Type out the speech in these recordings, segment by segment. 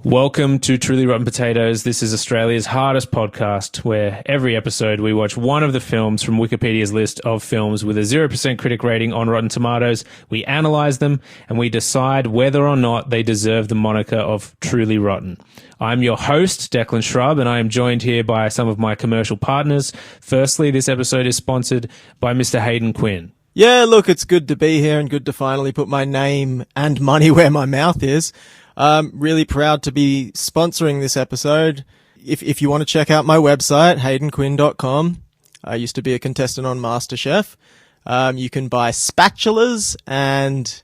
Welcome to Truly Rotten Potatoes. This is Australia's hardest podcast, where every episode we watch one of the films from Wikipedia's list of films with a 0% critic rating on Rotten Tomatoes. We analyse them and we decide whether or not they deserve the moniker of Truly Rotten. I'm your host, Declan Shrub, and I am joined here by some of my commercial partners. Firstly, this episode is sponsored by Mr. Hayden Quinn. Yeah, look, it's good to be here and good to finally put my name and money where my mouth is. I'm really proud to be sponsoring this episode. If you want to check out my website, haydenquinn.com, I used to be a contestant on MasterChef. You can buy spatulas and,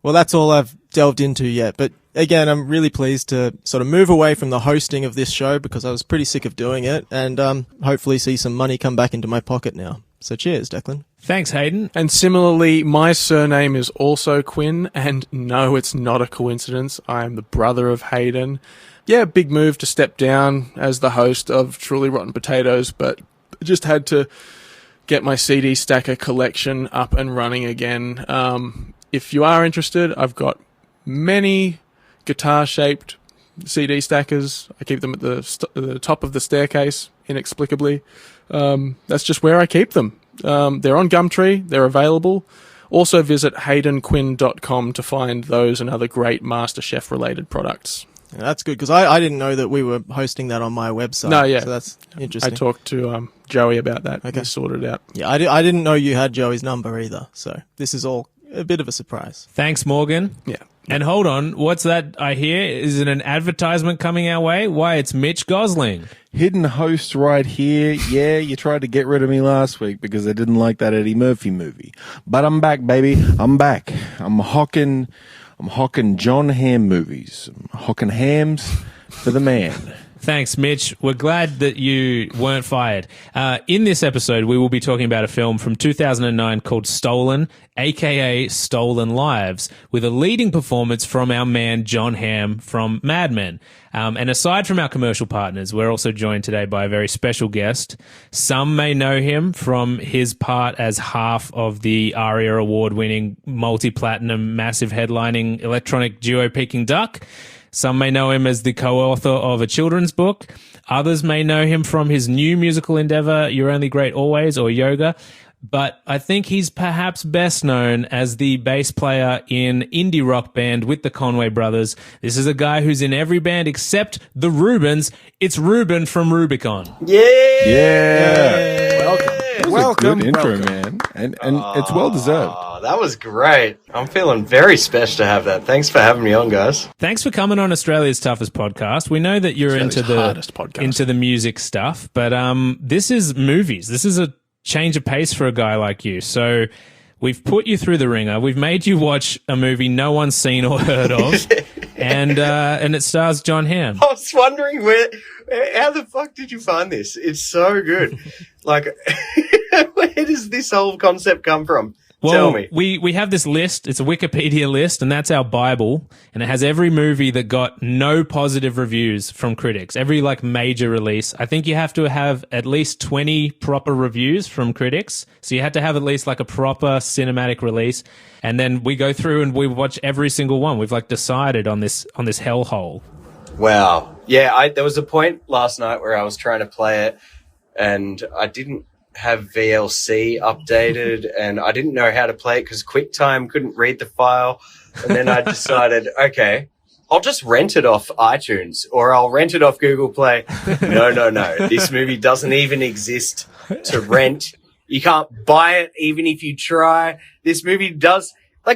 well, that's all I've delved into yet. But again, I'm really pleased to sort of move away from the hosting of this show because I was pretty sick of doing it and hopefully see some money come back into my pocket now. So cheers, Declan. Thanks, Hayden. And similarly, my surname is also Quinn, and no, it's not a coincidence. I am the brother of Hayden. Yeah, big move to step down as the host of Truly Rotten Potatoes, but just had to get my CD stacker collection up and running again. If you are interested, I've got many guitar-shaped CD stackers. I keep them at the top of the staircase, inexplicably. That's just where I keep them. They're on Gumtree. They're available. Also visit haydenquinn.com to find those and other great MasterChef related products. Yeah, that's good because I didn't know that we were hosting that on my website. No, yeah. So that's interesting. I talked to Joey about that. Okay. He sorted it out. Yeah, I didn't know you had Joey's number either. So this is all a bit of a surprise. Thanks, Morgan. Yeah. And hold on, what's that I hear? Is it an advertisement coming our way? Why, it's Mitch Gosling. Hidden host right here. Yeah, you tried to get rid of me last week because I didn't like that Eddie Murphy movie. But I'm back, baby. I'm back. I'm hawking John Hamm movies. I'm hawking hams for the man. Thanks, Mitch. We're glad that you weren't fired. In this episode, we will be talking about a film from 2009 called Stolen, aka Stolen Lives, with a leading performance from our man John Hamm from Mad Men. And aside from our commercial partners, we're also joined today by a very special guest. Some may know him from his part as half of the ARIA award-winning, multi-platinum, massive headlining electronic duo Peking Duk. Some may know him as the co-author of a children's book. Others may know him from his new musical endeavor, You're Only Great Always, or Y.O.G.A. But I think he's perhaps best known as the bass player in indie rock band with the Conway Brothers. This is a guy who's in every band except the Reubens. It's Reuben from Rubicon. Yeah. Welcome. Good intro, man. And it's well deserved. That was great. I'm feeling very special to have that. Thanks for having me on, guys. Thanks for coming on Australia's Toughest Podcast. We know that you're into the music stuff, but this is movies. This is a change of pace for a guy like you. So we've put you through the ringer. We've made you watch a movie no one's seen or heard of, and it stars John Hamm. I was wondering how the fuck did you find this? It's so good. Like, where does this whole concept come from? Well, Tell me. We have this list. It's a Wikipedia list, and that's our Bible. And it has every movie that got no positive reviews from critics. Every, major release. I think you have to have at least 20 proper reviews from critics. So you had to have at least, a proper cinematic release. And then we go through and we watch every single one. We've, decided on this hellhole. Wow. Yeah, there was a point last night where I was trying to play it, and I didn't have VLC updated, and I didn't know how to play it because QuickTime couldn't read the file. And then I decided, okay, I'll just rent it off iTunes or I'll rent it off Google Play. No. This movie doesn't even exist to rent. You can't buy it even if you try. This movie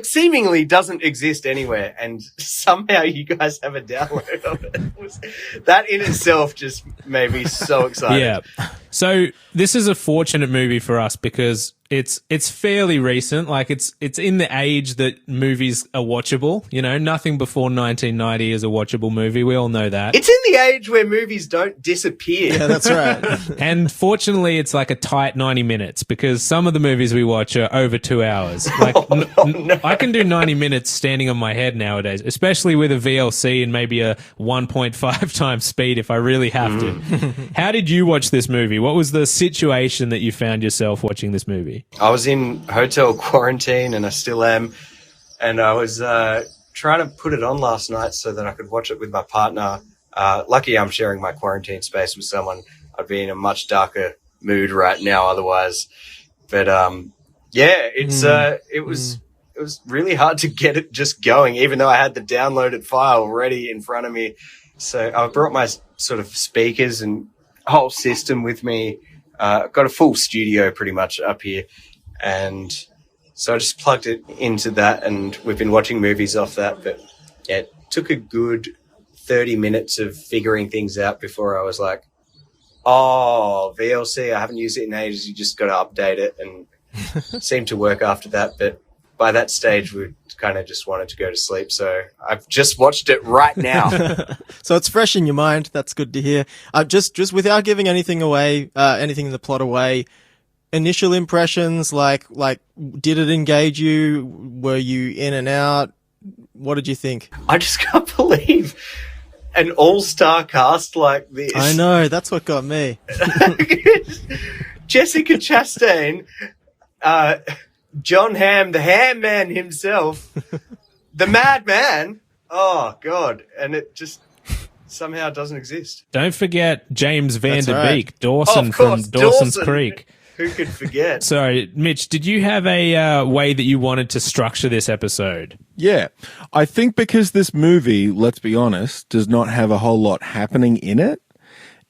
seemingly doesn't exist anywhere, and somehow you guys have a download of it. That in itself just made me so excited. Yeah. So this is a fortunate movie for us because it's fairly recent. It's in the age that movies are watchable. Nothing before 1990 is a watchable movie. We all know that. It's in the age where movies don't disappear. Yeah, that's right. And fortunately, it's a tight 90 minutes because some of the movies we watch are over 2 hours. No. I can do 90 minutes standing on my head nowadays, especially with a VLC and maybe a 1.5 times speed if I really have to. How did you watch this movie? What was the situation that you found yourself watching this movie? I was in hotel quarantine, and I still am, and I was trying to put it on last night so that I could watch it with my partner. Lucky I'm sharing my quarantine space with someone. I'd be in a much darker mood right now otherwise. But it was really hard to get it just going, even though I had the downloaded file ready in front of me. So I brought my sort of speakers and whole system with me. I've got a full studio pretty much up here. And so I just plugged it into that, and we've been watching movies off that. But yeah, it took a good 30 minutes of figuring things out before I was like, oh, VLC, I haven't used it in ages. You just got to update it, and it seemed to work after that. But by that stage, we kind of just wanted to go to sleep. So I've just watched it right now. So it's fresh in your mind. That's good to hear. Just without giving anything away, anything in the plot away, initial impressions, like did it engage you? Were you in and out? What did you think? I just can't believe an all-star cast like this. I know, that's what got me. Jessica Chastain, John Hamm, the Hamm Man himself, the Madman. Oh, God. And it just somehow doesn't exist. Don't forget James Van Der right. Beek, Dawson course, from Dawson's Dawson. Creek. Who could forget? Sorry, Mitch, did you have a way that you wanted to structure this episode? Yeah. I think because this movie, let's be honest, does not have a whole lot happening in it.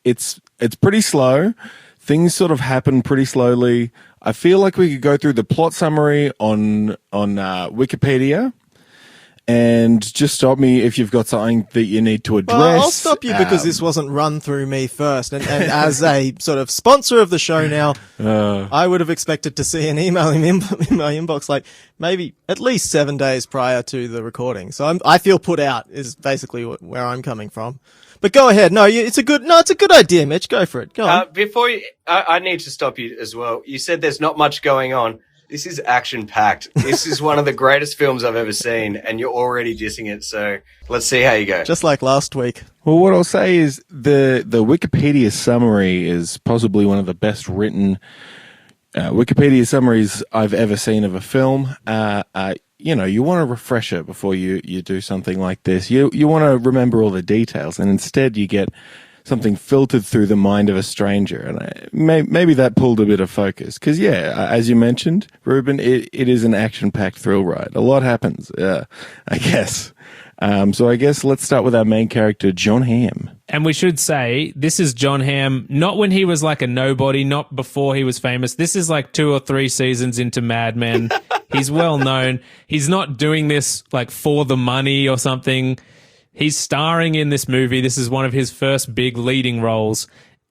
It's pretty slow. Things sort of happen pretty slowly. I feel like we could go through the plot summary on Wikipedia, and just stop me if you've got something that you need to address. Well, I'll stop you because this wasn't run through me first. And as a sort of sponsor of the show now, I would have expected to see an email in my inbox like maybe at least 7 days prior to the recording. So I feel put out is basically where I'm coming from. But go ahead. No, it's a good idea, Mitch. Go for it. Go on. Before I need to stop you as well. You said there's not much going on. This is action-packed. This is one of the greatest films I've ever seen, and you're already dissing it, so let's see how you go. Just like last week. Well, what I'll say is the Wikipedia summary is possibly one of the best written Wikipedia summaries I've ever seen of a film. You want a refresher before you do something like this. You want to remember all the details, and instead you get something filtered through the mind of a stranger. And maybe that pulled a bit of focus. Because, as you mentioned, Reuben, it is an action-packed thrill ride. A lot happens, I guess. So I guess let's start with our main character, John Hamm. And we should say, this is John Hamm, not when he was like a nobody, not before he was famous. This is like 2 or 3 seasons into Mad Men. He's well known. He's not doing this like for the money or something. He's starring in this movie. This is one of his first big leading roles.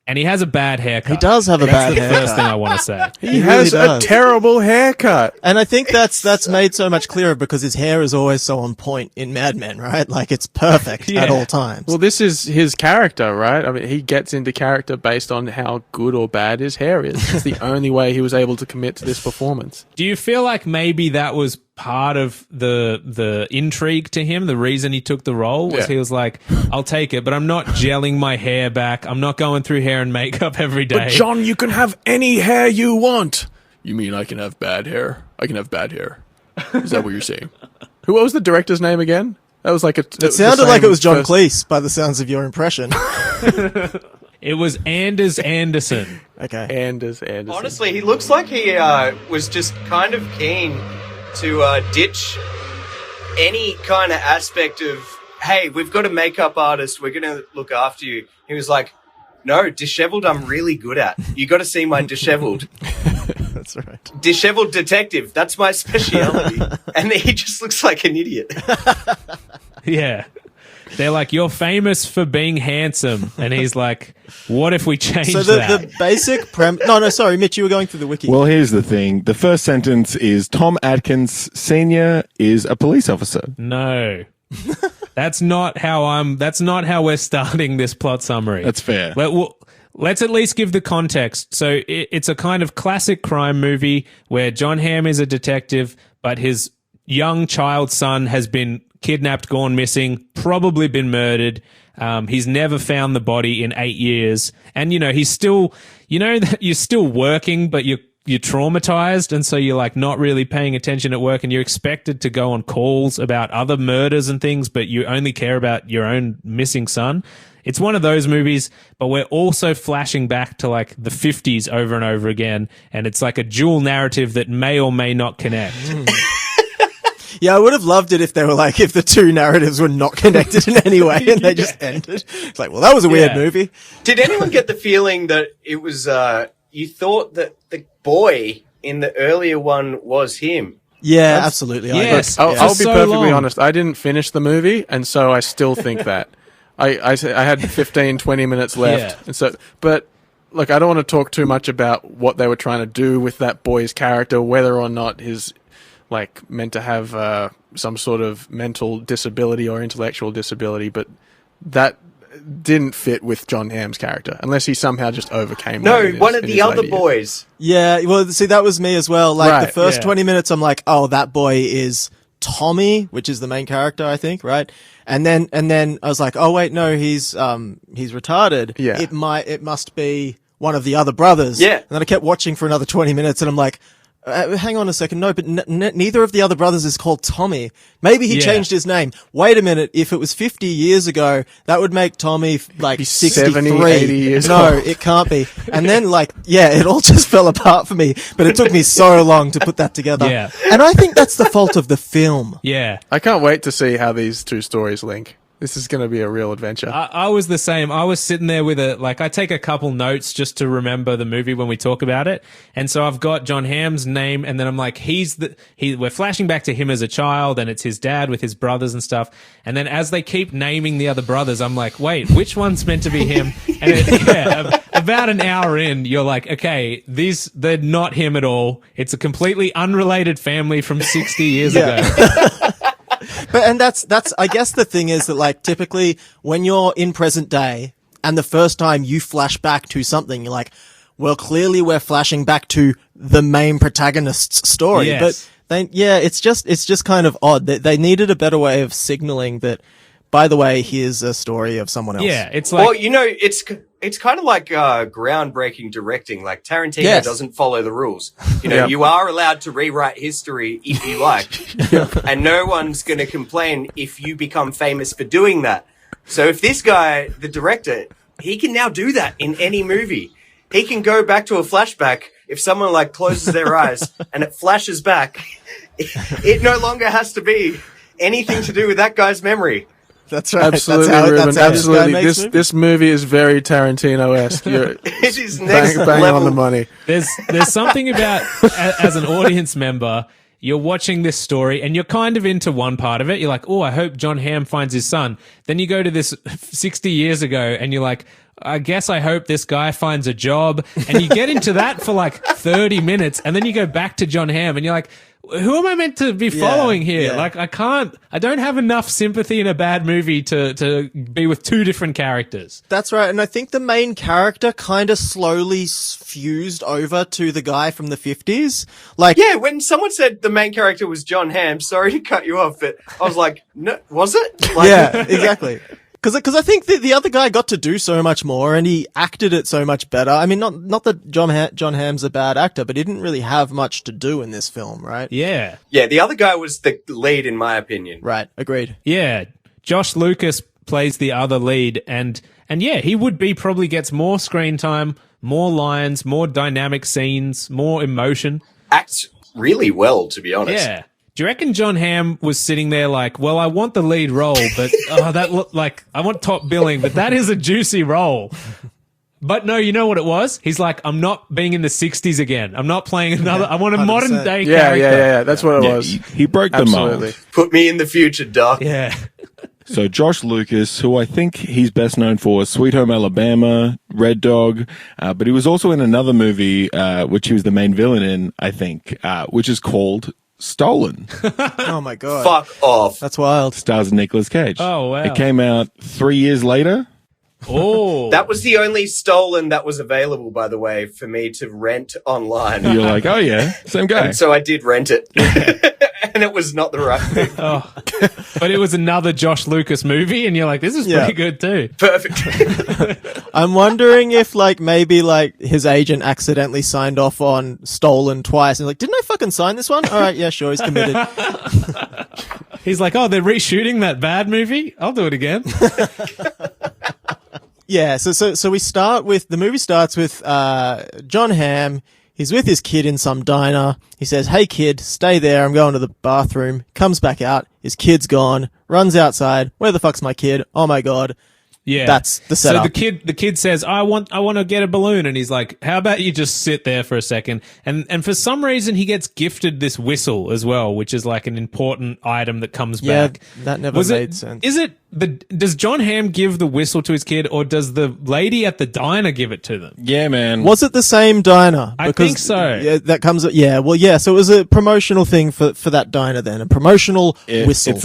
And he has a bad haircut. He does have a bad That's the haircut. first thing I want to say. He really has does. a terrible haircut. And I think that's made so much clearer because his hair is always so on point in Mad Men, right? Like it's perfect Yeah. at all times. Well, this is his character, right? I mean, he gets into character based on how good or bad his hair is. It's the only way he was able to commit to this performance. Do you feel like maybe that was part of the intrigue to him? The reason he took the role was Yeah. he was like, I'll take it, but I'm not gelling my hair back. I'm not going through hair and makeup every day. But John, you can have any hair you want. You mean I can have bad hair? I can have bad hair. Is that what you're saying? What was the director's name again? That was like it sounded like it was John Cleese by the sounds of your impression. It was Anders Anderson. Okay. Anderson. Honestly, he looks like he was just kind of keen to ditch any kind of aspect of, hey, we've got a makeup artist, we're going to look after you. He was like, no, disheveled I'm really good at. You got to see my disheveled. That's right. Disheveled detective, that's my speciality. And he just looks like an idiot. Yeah. They're like, you're famous for being handsome. And he's like, what if we change So that? the basic No, sorry, Mitch, you were going through the wiki. Well, here's the thing. The first sentence is Tom Atkins Sr. is a police officer. No. That's not how we're starting this plot summary. That's fair. Let's at least give the context. So it's a kind of classic crime movie where John Hamm is a detective, but his young child son has been kidnapped, gone missing, probably been murdered. He's never found the body in 8 years. And, he's still, that you're still working, but you're you're traumatized, and so you're like not really paying attention at work, and you're expected to go on calls about other murders and things, but you only care about your own missing son. It's one of those movies, but we're also flashing back to like the 50s over and over again, and it's like a dual narrative that may or may not connect. Yeah, I would have loved it if they were like, if the two narratives were not connected in any way and they just ended. It's like, well, that was a weird movie. Did anyone get the feeling that it was, you thought that the boy in the earlier one was him? Yeah, absolutely. Yes. I'll be So perfectly long. honest. I didn't finish the movie, and so I still think that. I had 15, 20 minutes left. Yeah. And so, but look, I don't want to talk too much about what they were trying to do with that boy's character, whether or not he's like meant to have some sort of mental disability or intellectual disability, but that didn't fit with John Hamm's character, unless he somehow just overcame that. No, one of the other boys. Yeah, well, see, that was me as well. Like, Right, the first yeah. 20 minutes, I'm like, oh, that boy is Tommy, which is the main character, I think, right? And then I was like, oh, wait, no, he's retarded. Yeah. It must be one of the other brothers. Yeah. And then I kept watching for another 20 minutes, and I'm like, hang on a second. No, but neither of the other brothers is called Tommy. Maybe he Yeah. changed his name. Wait a minute. If it was 50 years ago, that would make Tommy like 63. 70, 80 years No, old. it can't be. And then it all just fell apart for me. But it took me so long to put that together. Yeah. And I think that's the fault of the film. Yeah. I can't wait to see how these two stories link. This is going to be a real adventure. I was the same. I was sitting there with I take a couple notes just to remember the movie when we talk about it. And so I've got John Hamm's name, and then I'm like, we're flashing back to him as a child, and it's his dad with his brothers and stuff. And then as they keep naming the other brothers, I'm like, wait, which one's meant to be him? And about an hour in, you're like, okay, they're not him at all. It's a completely unrelated family from 60 years ago. And that's, I guess the thing is that like typically when you're in present day and the first time you flash back to something, you're like, well, clearly we're flashing back to the main protagonist's story. Yes. But it's just kind of odd. They needed a better way of signaling that, by the way, here's a story of someone else. Yeah, it's like... Well, it's kind of like groundbreaking directing. Like Tarantino Yes. doesn't follow the rules. You are allowed to rewrite history if you like, and no one's going to complain if you become famous for doing that. So if this guy, the director, he can now do that in any movie. He can go back to a flashback if someone like closes their eyes and it flashes back. It no longer has to be anything to do with that guy's memory. That's right. Absolutely, that's Reuben. how Absolutely. This guy makes movies. This movie is very Tarantino-esque. It is next bang level. on the money. There's something about, as an audience member, you're watching this story and you're kind of into one part of it. You're like, oh, I hope John Hamm finds his son. Then you go to this 60 years ago and you're like, I guess I hope this guy finds a job. And you get into that for like 30 minutes and then you go back to John Hamm and you're like, who am I meant to be following here? yeah. Like, I don't have enough sympathy in a bad movie to be with two different characters. That's right. And I think the main character kind of slowly fused over to the guy from the 50s. Like, Yeah, when someone said the main character was John Hamm, sorry to cut you off, but I was like, no, was it? Like, yeah, exactly. Because I think the other guy got to do so much more and he acted it so much better. I mean, not that John Hamm's a bad actor, but he didn't really have much to do in this film, right? Yeah. Yeah, the other guy was the lead, in my opinion. Right, agreed. Yeah. Josh Lucas plays the other lead and yeah, he would be probably gets more screen time, more lines, more dynamic scenes, more emotion. Acts really well, to be honest. Yeah. Do you reckon John Hamm was sitting there like, well, I want the lead role, but that look like I want top billing, but that is a juicy role. But no, you know what it was? He's like, I'm not being in the 60s again. I'm not playing another. I want a 100%. modern day Yeah, character. yeah. That's what it was. He broke the Absolutely. mold. Put me in the future, Doc. Yeah. So Josh Lucas, who I think he's best known for Sweet Home Alabama, Red Dog, but he was also in another movie, which he was the main villain in, I think, which is called Stolen. Oh my god. Fuck off. That's wild. Stars Nicolas Cage. Oh, wow. It came out 3 years later. Oh. That was the only Stolen that was available, by the way, for me to rent online. You're like, oh yeah, same guy. And so I did rent it. and it was not the right movie. Oh, but it was another Josh Lucas movie, and you're like, this is pretty good too. Perfect. I'm wondering if, like, maybe, like, his agent accidentally signed off on Stolen twice. And like, didn't I fucking sign this one? All right, yeah, sure, he's committed. He's like, oh, they're reshooting that bad movie? I'll do it again. Yeah, so we start with, the movie starts with John Hamm. He's with his kid in some diner. He says, hey kid, stay there, I'm going to the bathroom. Comes back out, his kid's gone, runs outside. Where the fuck's my kid? Oh my god. Yeah. That's the setup. So the kid says, I want to get a balloon. And he's like, how about you just sit there for a second? And for some reason he gets gifted this whistle as well, which is like an important item that comes back. That never made sense. Does John Hamm give the whistle to his kid, or does the lady at the diner give it to them? Yeah, man. Was it the same diner? I think so. Yeah, that comes, so it was a promotional thing for that diner then, a promotional whistle.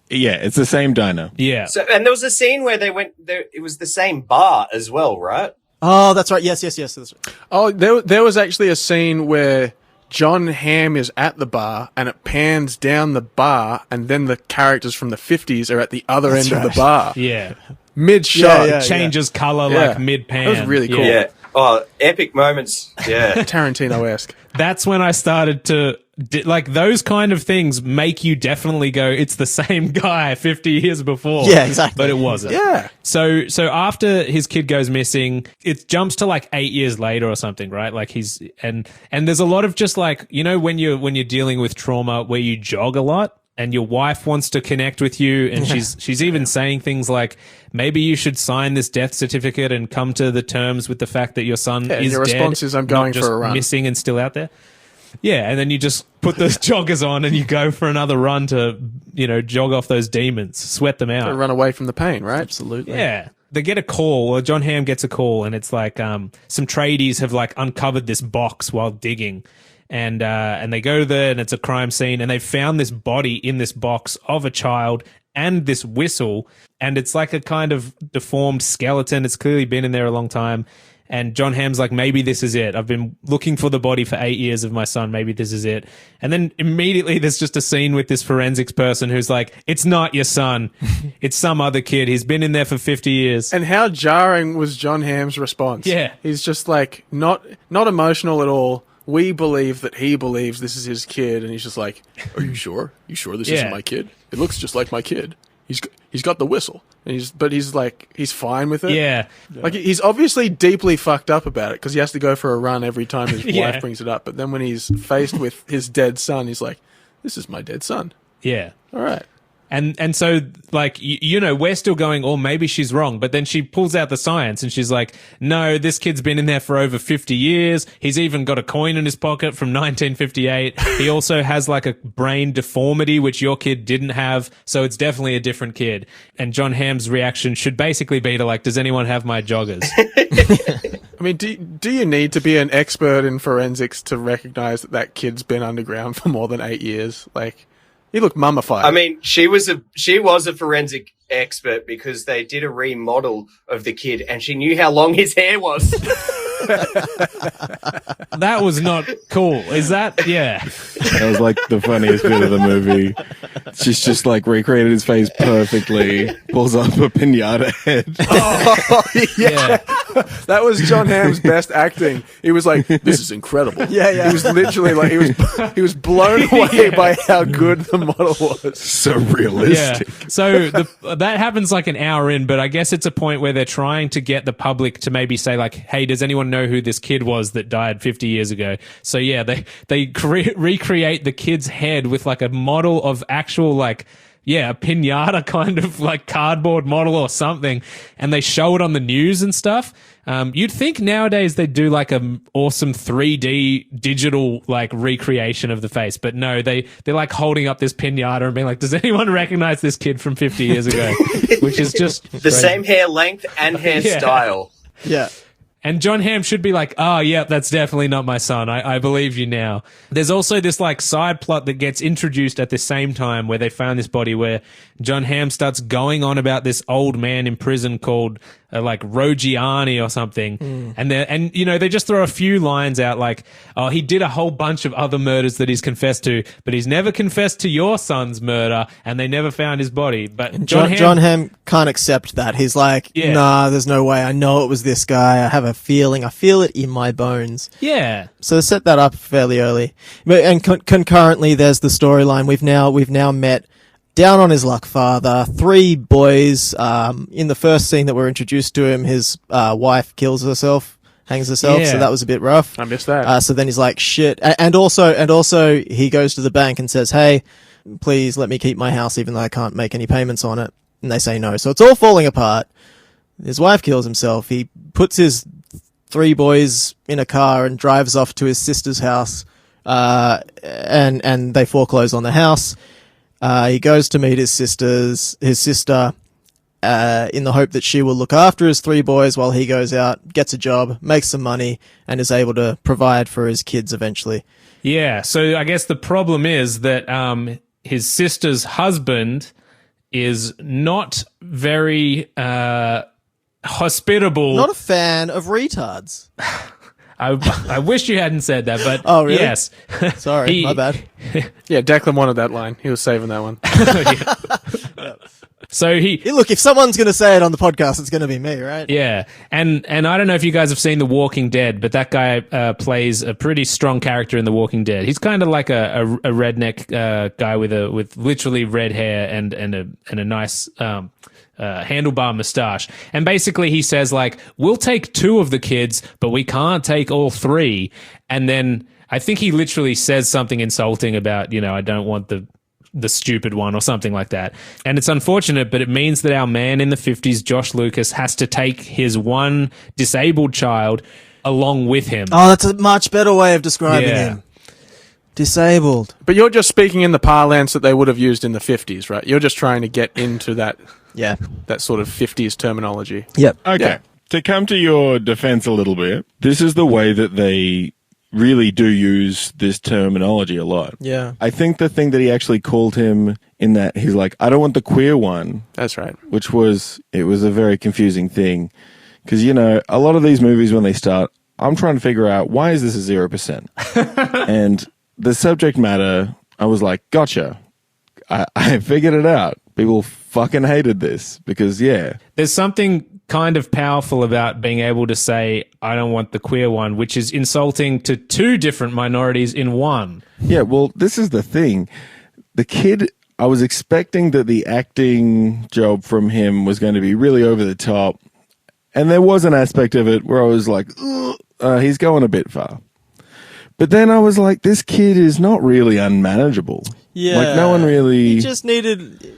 It's the same diner. Yeah. So, and there was a scene where they went there. It was the same bar as well, right? Oh, that's right. Yes. That's right. Oh, there was actually a scene where John Hamm is at the bar and it pans down the bar, and then the characters from the 50s are at the other end of the bar. Yeah. Mid-shot. It changes color like mid-pan. That was really cool. Yeah. Oh, epic moments. Yeah. Tarantino-esque. That's when I started to, like, those kind of things make you definitely go, it's the same guy 50 years before. Yeah, exactly. But it wasn't. Yeah. So after his kid goes missing, it jumps to like 8 years later or something, right? Like and there's a lot of just like, you know, when you're dealing with trauma where you jog a lot, and your wife wants to connect with you, and she's even saying things like, maybe you should sign this death certificate and come to the terms with the fact that your son is your dead, response is, I'm going not just for a run. missing and still out there. Yeah, and then you just put those joggers on and you go for another run to, you know, jog off those demons, sweat them out. To run away from the pain, right? Absolutely. Yeah. They get a call, or John Hamm gets a call, and it's like some tradies have like uncovered this box while digging. And they go there, and it's a crime scene, and they found this body in this box of a child and this whistle, and it's like a kind of deformed skeleton. It's clearly been in there a long time. And John Hamm's like, maybe this is it. I've been looking for the body for 8 years of my son. Maybe this is it. And then immediately there's just a scene with this forensics person who's like, it's not your son. It's some other kid. He's been in there for 50 years. And how jarring was John Hamm's response? Yeah. He's just like, not emotional at all. We believe that he believes this is his kid, and he's just like, are you sure? You sure this isn't my kid? It looks just like my kid. He's got the whistle. And he's like, he's fine with it. Yeah. Like, he's obviously deeply fucked up about it, because he has to go for a run every time his wife brings it up. But then when he's faced with his dead son, he's like, this is my dead son. Yeah. All right. And so, like, you know, we're still going, oh, maybe she's wrong. But then she pulls out the science and she's like, no, this kid's been in there for over 50 years. He's even got a coin in his pocket from 1958. He also has like a brain deformity, which your kid didn't have. So it's definitely a different kid. And John Hamm's reaction should basically be to like, does anyone have my joggers? I mean, do you need to be an expert in forensics to recognize that kid's been underground for more than 8 years? Like, he looked mummified. I mean, she was a forensic expert because they did a remodel of the kid, and she knew how long his hair was. That was not cool. Is that? Yeah. That was like the funniest bit of the movie. She's just like recreated his face perfectly, pulls up a pinata head. Oh, yeah. That was John Hamm's best acting. He was like, this is incredible. Yeah. He was literally like, he was blown away by how good the model was. So realistic. Yeah. So that happens like an hour in, but I guess it's a point where they're trying to get the public to maybe say like, hey, does anyone know who this kid was that died 50 years ago? So yeah, they recreate the kid's head with like a model of actual like, yeah, a pinata kind of like cardboard model or something, and they show it on the news and stuff. You'd think nowadays they'd do like a awesome 3D digital like recreation of the face, but no, they're like holding up this pinata and being like, does anyone recognize this kid from 50 years ago? Which is just The same hair length and hairstyle. Yeah. And John Hamm should be like, oh, yeah, that's definitely not my son. I believe you now. There's also this like side plot that gets introduced at the same time where they found this body, where John Hamm starts going on about this old man in prison called like Rogiani or something. And they just throw a few lines out like, oh, he did a whole bunch of other murders that he's confessed to, but he's never confessed to your son's murder, and they never found his body. But John Hamm can't accept that. He's like, nah, there's no way. I know it was this guy. I have a feeling. I feel it in my bones. Yeah. So set that up fairly early. And concurrently, there's the storyline. We've now met down on his luck father, 3 boys. In the first scene that we're introduced to him, his wife hangs herself. Yeah. So that was a bit rough. I missed that. So then he's like, shit. And also he goes to the bank and says, hey, please let me keep my house even though I can't make any payments on it. And they say no. So it's all falling apart. His wife kills himself. He puts his 3 boys in a car and drives off to his sister's house. And they foreclose on the house. He goes to meet his sister, in the hope that she will look after his 3 boys while he goes out, gets a job, makes some money, and is able to provide for his kids eventually. Yeah. So I guess the problem is that his sister's husband is not very hospitable. Not a fan of retards. I wish you hadn't said that, but oh, really? Yes. Sorry, my bad. Yeah, Declan wanted that line. He was saving that one. So look, if someone's going to say it on the podcast, it's going to be me, right? Yeah. And I don't know if you guys have seen The Walking Dead, but that guy plays a pretty strong character in The Walking Dead. He's kind of like a redneck guy with literally red hair and a nice handlebar mustache. And basically he says like, we'll take 2 of the kids, but we can't take all 3. And then I think he literally says something insulting about, I don't want the stupid one or something like that. And it's unfortunate, but it means that our man in the 50s, Josh Lucas, has to take his one disabled child along with him. Oh, that's a much better way of describing him. Disabled. But you're just speaking in the parlance that they would have used in the 50s, right? You're just trying to get into that sort of 50s terminology. Yep. Okay. Yeah. To come to your defense a little bit, this is the way that they really do use this terminology a lot. Yeah. I think the thing that he actually called him in that he's like, I don't want the queer one. That's right. It was a very confusing thing. Because, a lot of these movies when they start, I'm trying to figure out why is this a 0%? And the subject matter, I was like, gotcha. I figured it out. People fucking hated this because, There's something kind of powerful about being able to say, I don't want the queer one, which is insulting to 2 different minorities in one. Yeah, well, this is the thing. The kid, I was expecting that the acting job from him was going to be really over the top. And there was an aspect of it where I was like, he's going a bit far. But then I was like, this kid is not really unmanageable. Yeah. Like, no one really... He just needed...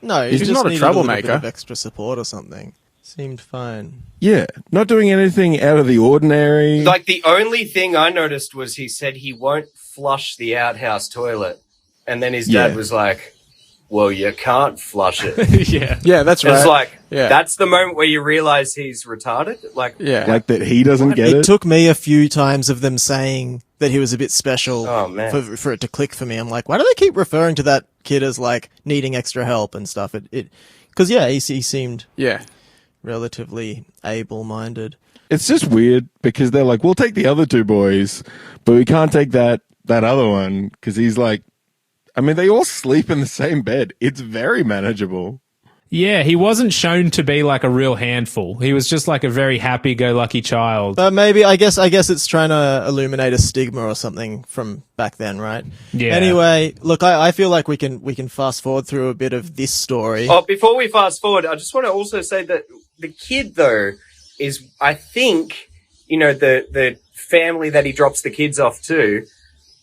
No, he's just not a needed troublemaker. A little bit of extra support or something. Seemed fine. Yeah, not doing anything out of the ordinary. Like, the only thing I noticed was he said he won't flush the outhouse toilet. And then his dad was like, well, you can't flush it. Yeah, that's right. It's like, that's the moment where you realize he's retarded. Like, like that he doesn't get it. It took me a few times of them saying that he was a bit special for it to click for me. I'm like, why do they keep referring to that kid as like needing extra help and stuff? Because he seemed relatively able-minded. It's just weird because they're like, we'll take the other 2 boys, but we can't take that other one because he's like, I mean, they all sleep in the same bed. It's very manageable. Yeah, he wasn't shown to be like a real handful. He was just like a very happy-go-lucky child. But maybe, I guess it's trying to illuminate a stigma or something from back then, right? Yeah. Anyway, look, I feel like we can fast forward through a bit of this story. Oh, before we fast forward, I just want to also say that the kid, though, is, I think, the family that he drops the kids off to,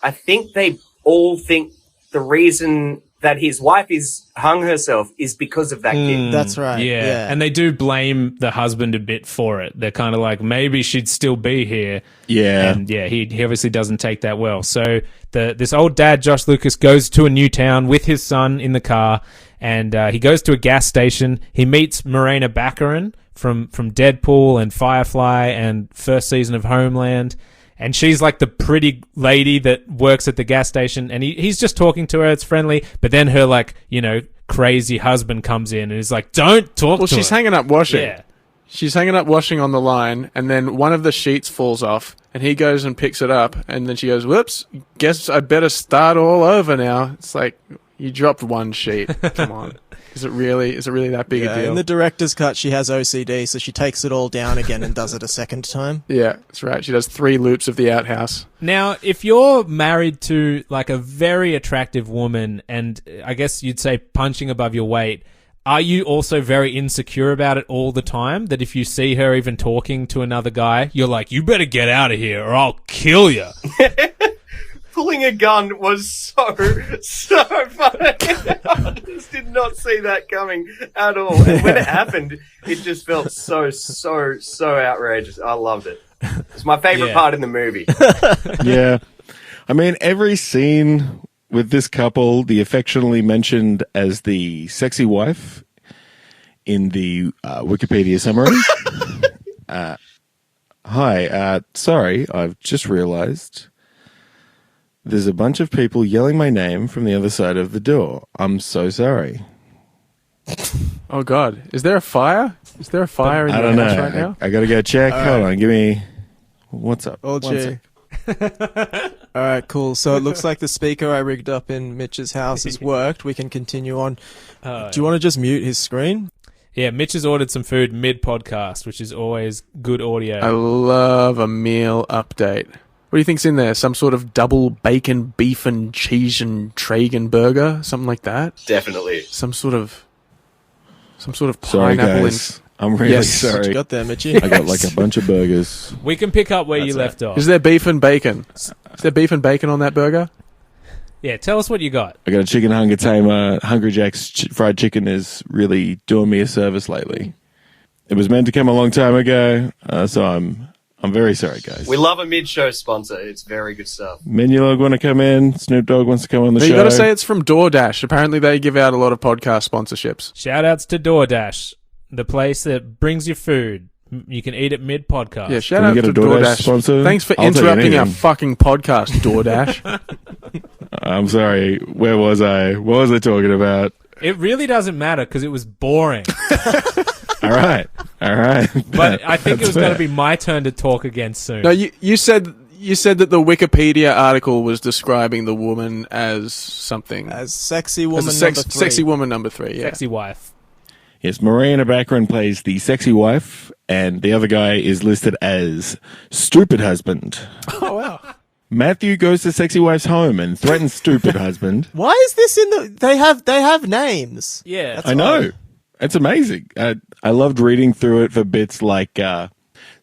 I think they all think the reason that his wife is hung herself is because of that kid. That's right. Yeah. And they do blame the husband a bit for it. They're kind of like, maybe she'd still be here. Yeah. And he obviously doesn't take that well. So this old dad, Josh Lucas, goes to a new town with his son in the car, and he goes to a gas station. He meets Morena Baccarin from Deadpool and Firefly and first season of Homeland. And she's like the pretty lady that works at the gas station, and he's just talking to her. It's friendly, but then her crazy husband comes in and is like, "Don't talk to her." Well, she's hanging up washing. Yeah. She's hanging up washing on the line, and then one of the sheets falls off, and he goes and picks it up, and then she goes, whoops, guess I'd better start all over now. It's like, you dropped one sheet. Come on. Is it really that big a deal? In the director's cut, she has OCD, so she takes it all down again and does it a second time. Yeah, that's right. She does 3 loops of the outhouse. Now, if you're married to like a very attractive woman, and I guess you'd say punching above your weight, are you also very insecure about it all the time? That if you see her even talking to another guy, you're like, you better get out of here or I'll kill you. Pulling a gun was so funny. I just did not see that coming at all. And when it happened, it just felt so outrageous. I loved it. It's my favorite part in the movie. Yeah. I mean, every scene with this couple, the affectionately mentioned as the sexy wife in the Wikipedia summary. Hi, sorry, I've just realized there's a bunch of people yelling my name from the other side of the door. I'm so sorry. Oh, God. Is there a fire? Is there a fire in I your don't house know. right now? I got to go check. Hold on, give me... What's up? Oh, One gee. sec. All right, cool. So it looks like the speaker I rigged up in Mitch's house has worked. We can continue on. Do you want to just mute his screen? Yeah, Mitch has ordered some food mid-podcast, which is always good audio. I love a meal update. What do you think's in there? Some sort of double bacon, beef and cheese and Traeger burger? Something like that? Definitely. Some sort of Sorry, pineapple guys. I'm really Yes. What sorry. you got there, Mitchy? I got like a bunch of burgers. We can pick up where you left off. Is there beef and bacon? Is there beef and bacon on that burger? Yeah, tell us what you got. I got a chicken hunger tamer. Hungry Jack's fried chicken is really doing me a service lately. It was meant to come a long time ago, so I'm very sorry, guys. We love a mid-show sponsor. It's very good stuff. Menulog want to come in. Snoop Dogg wants to come on the No, show. you got to say it's from DoorDash. Apparently they give out a lot of podcast sponsorships. Shout-outs to DoorDash, the place that brings you food. You can eat it mid-podcast. Yeah, shout Can we out get to a DoorDash DoorDash. sponsor? Thanks for I'll take interrupting our anything. fucking podcast, DoorDash. I'm sorry. Where was I? What was I talking about? It really doesn't matter because it was boring. All right. But I think it was going to fair. be my turn to talk again soon. No, you said that the Wikipedia article was describing the woman as something. As sexy woman As a number 3. sexy woman number 3, yeah. Sexy wife. Yes, Morena Baccarin plays the sexy wife, and the other guy is listed as stupid husband. Oh, wow. Matthew goes to sexy wife's home and threatens stupid husband. Why is this in the... They have names. Yeah. That's I know. odd. It's amazing. I loved reading through it for bits like,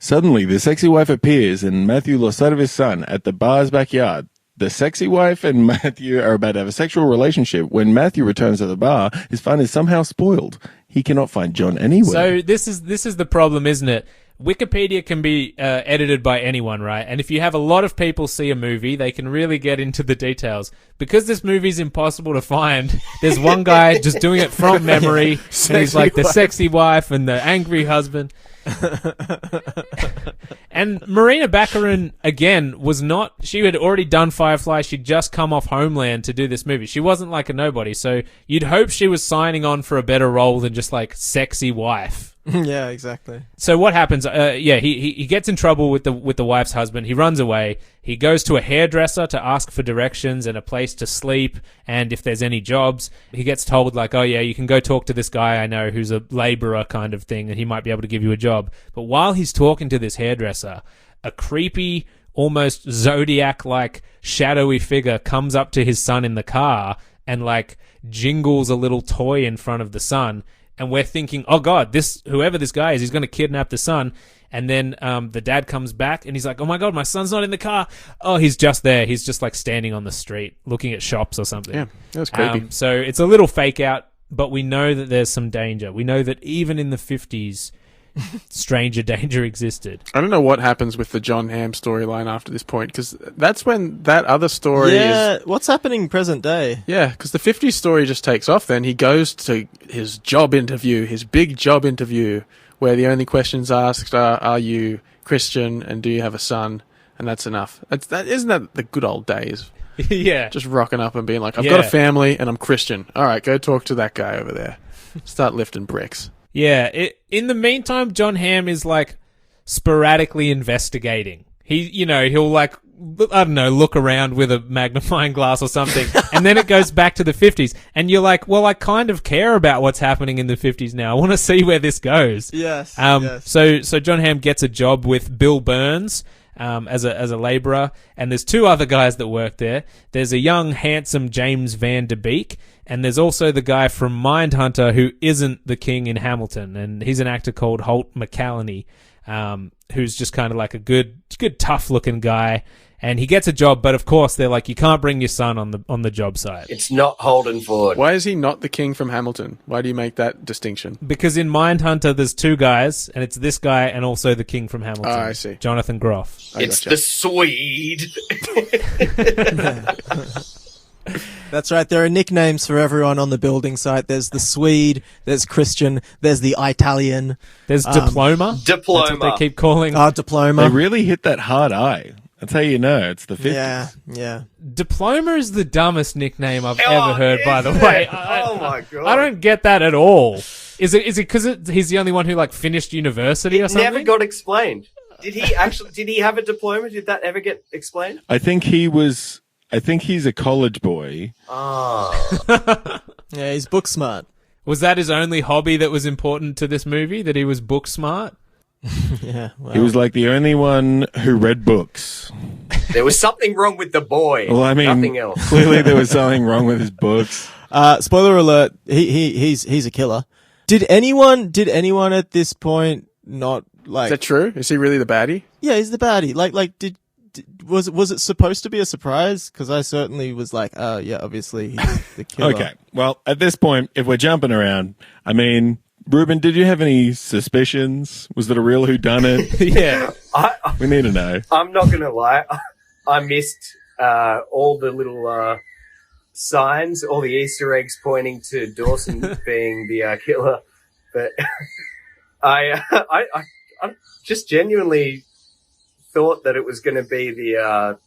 suddenly the sexy wife appears and Matthew lost sight of his son at the bar's backyard. The sexy wife and Matthew are about to have a sexual relationship. When Matthew returns to the bar, his fun is somehow spoiled. He cannot find John anywhere. So this is the problem, isn't it? Wikipedia can be edited by anyone, right? And if you have a lot of people see a movie, they can really get into the details. Because this movie's impossible to find, there's one guy just doing it from memory, and he's like the sexy wife and the angry husband. And Morena Baccarin, again, was not... She had already done Firefly. She'd just come off Homeland to do this movie. She wasn't like a nobody, so you'd hope she was signing on for a better role than just like sexy wife. Yeah, exactly. So what happens? He gets in trouble with the wife's husband. He runs away. He goes to a hairdresser to ask for directions and a place to sleep and if there's any jobs. He gets told like, oh yeah, you can go talk to this guy I know who's a laborer kind of thing and he might be able to give you a job. But while he's talking to this hairdresser, a creepy, almost Zodiac-like shadowy figure comes up to his son in the car and like jingles a little toy in front of the son. And we're thinking, oh God, whoever this guy is, he's going to kidnap the son. And then the dad comes back and he's like, oh my God, my son's not in the car. Oh, he's just there. He's just like standing on the street looking at shops or something. Yeah, that was creepy. So it's a little fake out, but we know that there's some danger. We know that even in the 50s, stranger danger existed. I don't know what happens with the John Hamm storyline after this point, because that's when that other story Yeah, is... what's happening present day? Yeah, because the 50s story just takes off then. He goes to his job interview, his big job interview, where the only questions asked are you Christian and do you have a son? And that's enough. Isn't that the good old days? Yeah. Just rocking up and being like, I've got a family and I'm Christian. All right, go talk to that guy over there. Start lifting bricks. Yeah. In the meantime, John Hamm is like sporadically investigating. He'll like, I don't know, look around with a magnifying glass or something, and then it goes back to the 50s, and you're like, well, I kind of care about what's happening in the 50s now. I want to see where this goes. Yes. So John Hamm gets a job with Bill Burns, as a labourer, and there's two other guys that work there. There's a young, handsome James Van Der Beek, and there's also the guy from Mindhunter who isn't the king in Hamilton, and he's an actor called Holt McCallany, who's just kind of like a good, tough-looking guy. And he gets a job, but of course they're like, you can't bring your son on the job site. It's not Holden Ford. Why is he not the king from Hamilton? Why do you make that distinction? Because in Mindhunter there's two guys, and it's this guy and also the king from Hamilton. I see. Jonathan Groff. It's the Swede. That's right. There are nicknames for everyone on the building site. There's the Swede, there's Christian, there's the Italian. There's Diploma. That's what they keep calling. Diploma. They really hit that hard eye. That's how you know it's the 50s. Yeah. Diploma is the dumbest nickname I've ever heard, by the way. Oh my God. I don't get that at all. Is it because he's the only one who like finished university or something? Never got explained. Did he have a diploma? Did that ever get explained? I think he's a college boy. Oh. Yeah, he's book smart. Was that his only hobby that was important to this movie, that he was book smart? Yeah. Well. He was like the only one who read books. There was something wrong with the boy. Well, I mean, nothing else. Clearly there was something wrong with his books. Spoiler alert, he's a killer. Did anyone at this point not like... Is that true? Is he really the baddie? Yeah, he's the baddie. Was it supposed to be a surprise? Because I certainly was like, oh yeah, obviously he's the killer. Okay. Well, at this point, if we're jumping around, I mean, Reuben, did you have any suspicions? Was it a real whodunit? Yeah. We need to know. I'm not going to lie. I missed all the little signs, all the Easter eggs pointing to Dawson being the killer. But I just genuinely thought that it was going to be the,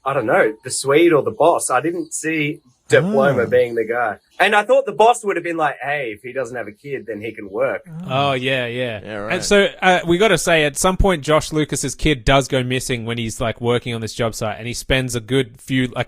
the Swede or the boss. I didn't see Diploma being the guy. And I thought the boss would have been like, hey, if he doesn't have a kid, then he can work. Oh, yeah. Yeah, right. And so we got to say, at some point, Josh Lucas's kid does go missing when he's like working on this job site, and he spends a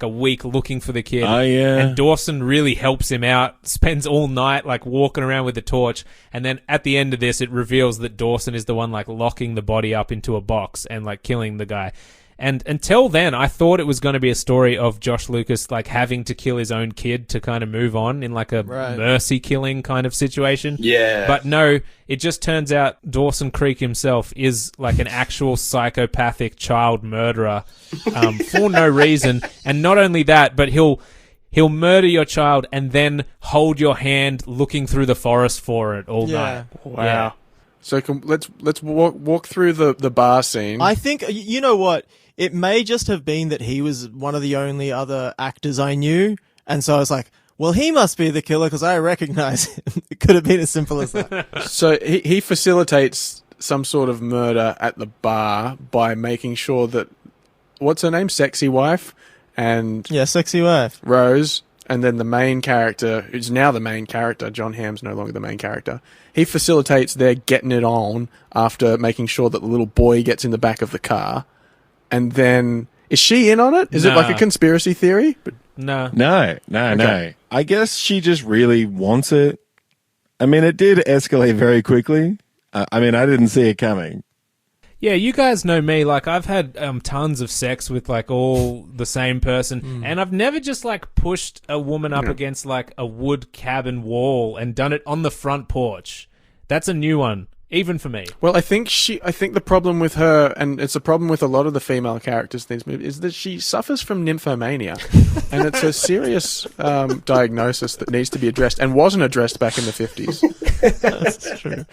week looking for the kid. Oh, yeah. And Dawson really helps him out, spends all night like walking around with the torch, and then at the end of this, it reveals that Dawson is the one like locking the body up into a box and like killing the guy. And until then, I thought it was going to be a story of Josh Lucas like having to kill his own kid to kind of move on in like a mercy killing kind of situation. Yeah. But no, it just turns out Dawson Creek himself is like an actual psychopathic child murderer for no reason. And not only that, but he'll murder your child and then hold your hand looking through the forest for it all night. Wow. Yeah. So let's walk through the bar scene. I think, you know what? It may just have been that he was one of the only other actors I knew. And so I was like, well, he must be the killer because I recognize him. It could have been as simple as that. So he facilitates some sort of murder at the bar by making sure that, what's her name? Sexy wife and Yeah, sexy wife. Rose, and then the main character, who's now the main character, John Hamm's no longer the main character. He facilitates their getting it on after making sure that the little boy gets in the back of the car. And then, is she in on it? Is it like a conspiracy theory? No. No. I guess she just really wants it. I mean, it did escalate very quickly. I didn't see it coming. Yeah, you guys know me. Like, I've had tons of sex with like all the same person, and I've never just like pushed a woman up against like a wood cabin wall and done it on the front porch. That's a new one, even for me. Well, I think the problem with her, and it's a problem with a lot of the female characters in these movies, is that she suffers from nymphomania, and it's a serious diagnosis that needs to be addressed and wasn't addressed back in the 50s. That's true.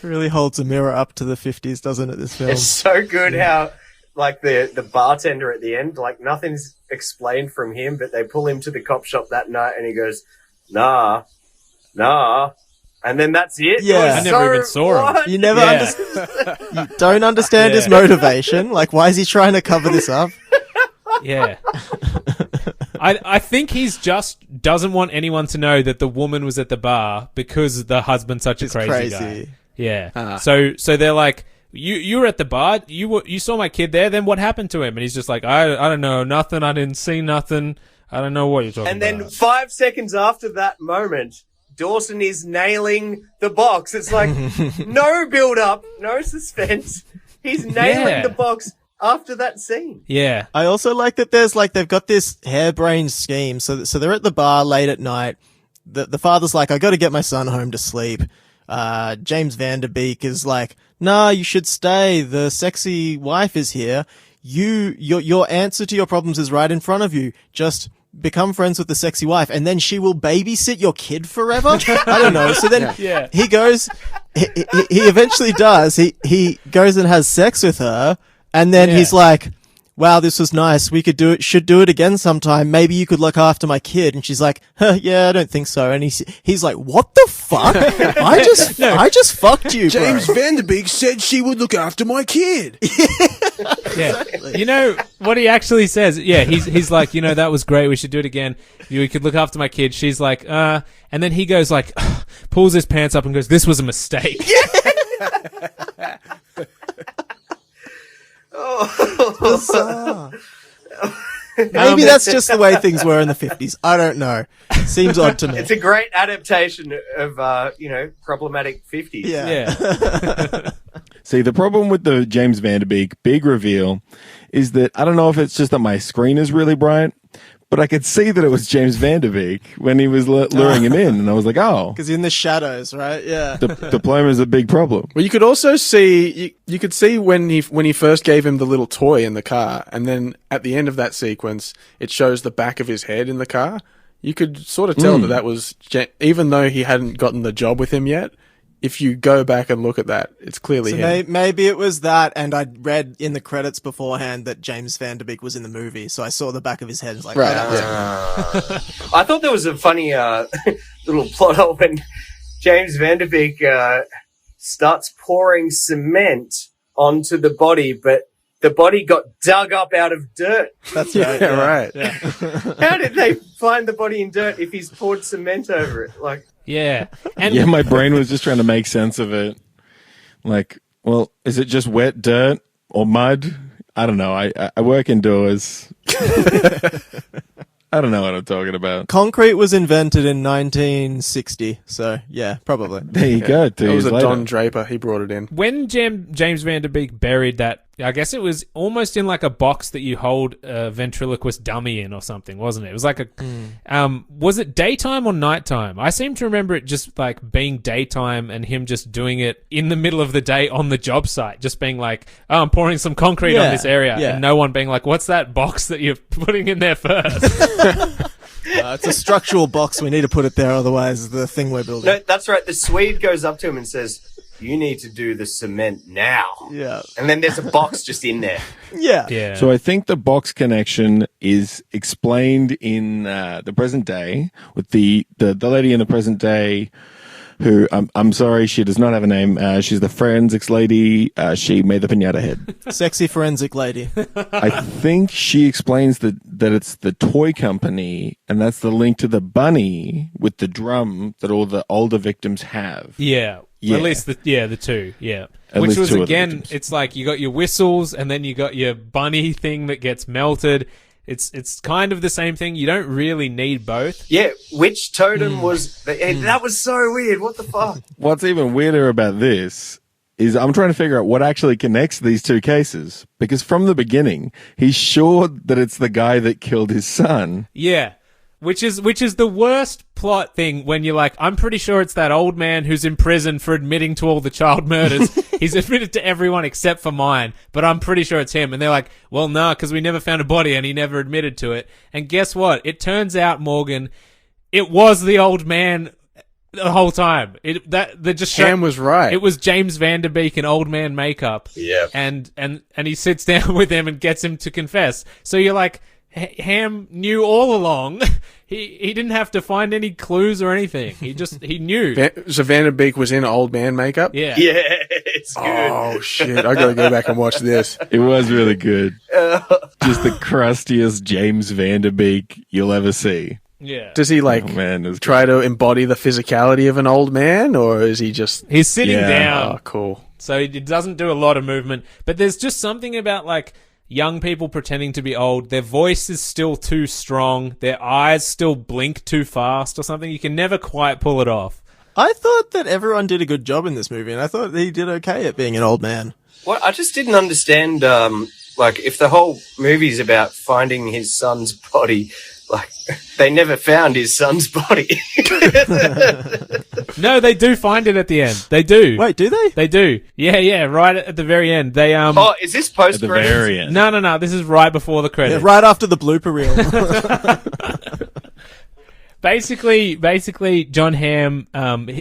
Really holds a mirror up to the 50s, doesn't it, this film? It's so good how, like, the bartender at the end, like, nothing's explained from him, but they pull him to the cop shop that night and he goes, nah. And then that's it. Yeah. I never even saw him. You never you don't understand his motivation. Like, why is he trying to cover this up? Yeah. I think he's just doesn't want anyone to know that the woman was at the bar because the husband's such a crazy guy. Yeah. So they're like, you were at the bar. You saw my kid there. Then what happened to him? And he's just like, I don't know, nothing. I didn't see nothing. I don't know what you're talking about. And then 5 seconds after that moment, Dawson is nailing the box. It's like no build up, no suspense. He's nailing the box after that scene. Yeah. I also like that they've got this harebrained scheme. So they're at the bar late at night. The father's like, I got to get my son home to sleep. James Van Der Beek is like, nah, you should stay. The sexy wife is here. Your answer to your problems is right in front of you. Just become friends with the sexy wife, and then she will babysit your kid forever. I don't know. So then he goes, he eventually does. He goes and has sex with her, and then he's like, wow, this was nice. We should do it again sometime. Maybe you could look after my kid. And she's like, yeah, I don't think so. And he's like, what the fuck? I just fucked you, bro. James Van Der Beek said she would look after my kid. Yeah. You know what he actually says? Yeah, he's like, that was great. We should do it again. You could look after my kid. She's like, and then he goes like, pulls his pants up and goes, this was a mistake. Bizarre. Maybe that's just the way things were in the 50s. I don't know. Seems odd to me. It's a great adaptation of, problematic 50s. Yeah. See, the problem with the James Van Der Beek big reveal is that I don't know if it's just that my screen is really bright, but I could see that it was James Van Der Beek when he was luring him in, and I was like, oh. Because in the shadows, right? Yeah. Diploma is a big problem. Well, you could also see, you could see when he first gave him the little toy in the car, and then at the end of that sequence, it shows the back of his head in the car. You could sort of tell that was, even though he hadn't gotten the job with him yet, if you go back and look at that, it's clearly him. Maybe it was that, and I read in the credits beforehand that James Van Der Beek was in the movie, so I saw the back of his head and was like, right. I thought there was a funny little plot hole when James Van Der Beek starts pouring cement onto the body, but the body got dug up out of dirt. That's right. Yeah, right. Yeah. How did they find the body in dirt if he's poured cement over it? Like, Yeah. And Yeah, my brain was just trying to make sense of it. Like, well, is it just wet dirt or mud? I don't know. I work indoors. I don't know what I'm talking about. Concrete was invented in 1960, so yeah, probably. There you go. 2 It was years a later. Don Draper. He brought it in. when James Van Der Beek buried that, I guess it was almost in like a box that you hold a ventriloquist dummy in or something, wasn't it? It was like was it daytime or nighttime? I seem to remember it just like being daytime and him just doing it in the middle of the day on the job site, just being like, oh, I'm pouring some concrete on this area. Yeah. And no one being like, what's that box that you're putting in there first? It's a structural box. We need to put it there, otherwise the thing we're building. no, that's right. The Swede goes up to him and says, you need to do the cement now. Yeah. And then there's a box just in there. Yeah. Yeah. So I think the box connection is explained in the present day with the lady in the present day who, I'm sorry, she does not have a name. She's the forensics lady. She made the piñata head. Sexy forensic lady. I think she explains that it's the toy company, and that's the link to the bunny with the drum that all the older victims have. Yeah. Yeah. At least the two. Yeah. At Which least was 2 of the again, victims. it's like you got your whistles and then you got your bunny thing that gets melted. It's kind of the same thing. You don't really need both. Yeah, which totem was... that was so weird. What the fuck? What's even weirder about this is I'm trying to figure out what actually connects these 2 cases, because from the beginning, he's sure that it's the guy that killed his son. Yeah. Which is the worst plot thing when you're like, I'm pretty sure it's that old man who's in prison for admitting to all the child murders. He's admitted to everyone except for mine, but I'm pretty sure it's him. And they're like, well, no, because we never found a body and he never admitted to it. And guess what? It turns out, Morgan, it was the old man the whole time. Hamm was right. It was James Van Der Beek in old man makeup. Yeah. And he sits down with him and gets him to confess. So you're like, Hamm knew all along. He didn't have to find any clues or anything. He knew. So Van Der Beek was in old man makeup? Yeah. Yeah, it's good. Oh, shit. I gotta go back and watch this. It was really good. Just the crustiest James Van Der Beek you'll ever see. Yeah. Does he Oh, man, it was try to embody the physicality of an old man, or is he just? He's sitting Yeah. down. Oh, cool. So it doesn't do a lot of movement, but there's just something about like young people pretending to be old. Their voice is still too strong. Their eyes still blink too fast or something. You can never quite pull it off. I thought that everyone did a good job in this movie, and I thought he did okay at being an old man. What I just didn't understand, like if the whole movie's about finding his son's body, like they never found his son's body. No, they do find it at the end. They do. Wait, do they? They do. Yeah, right at the very end. They Oh, is this post at the very end. No. This is right before the Yeah, credits. right after the blooper reel. Basically, John Hamm.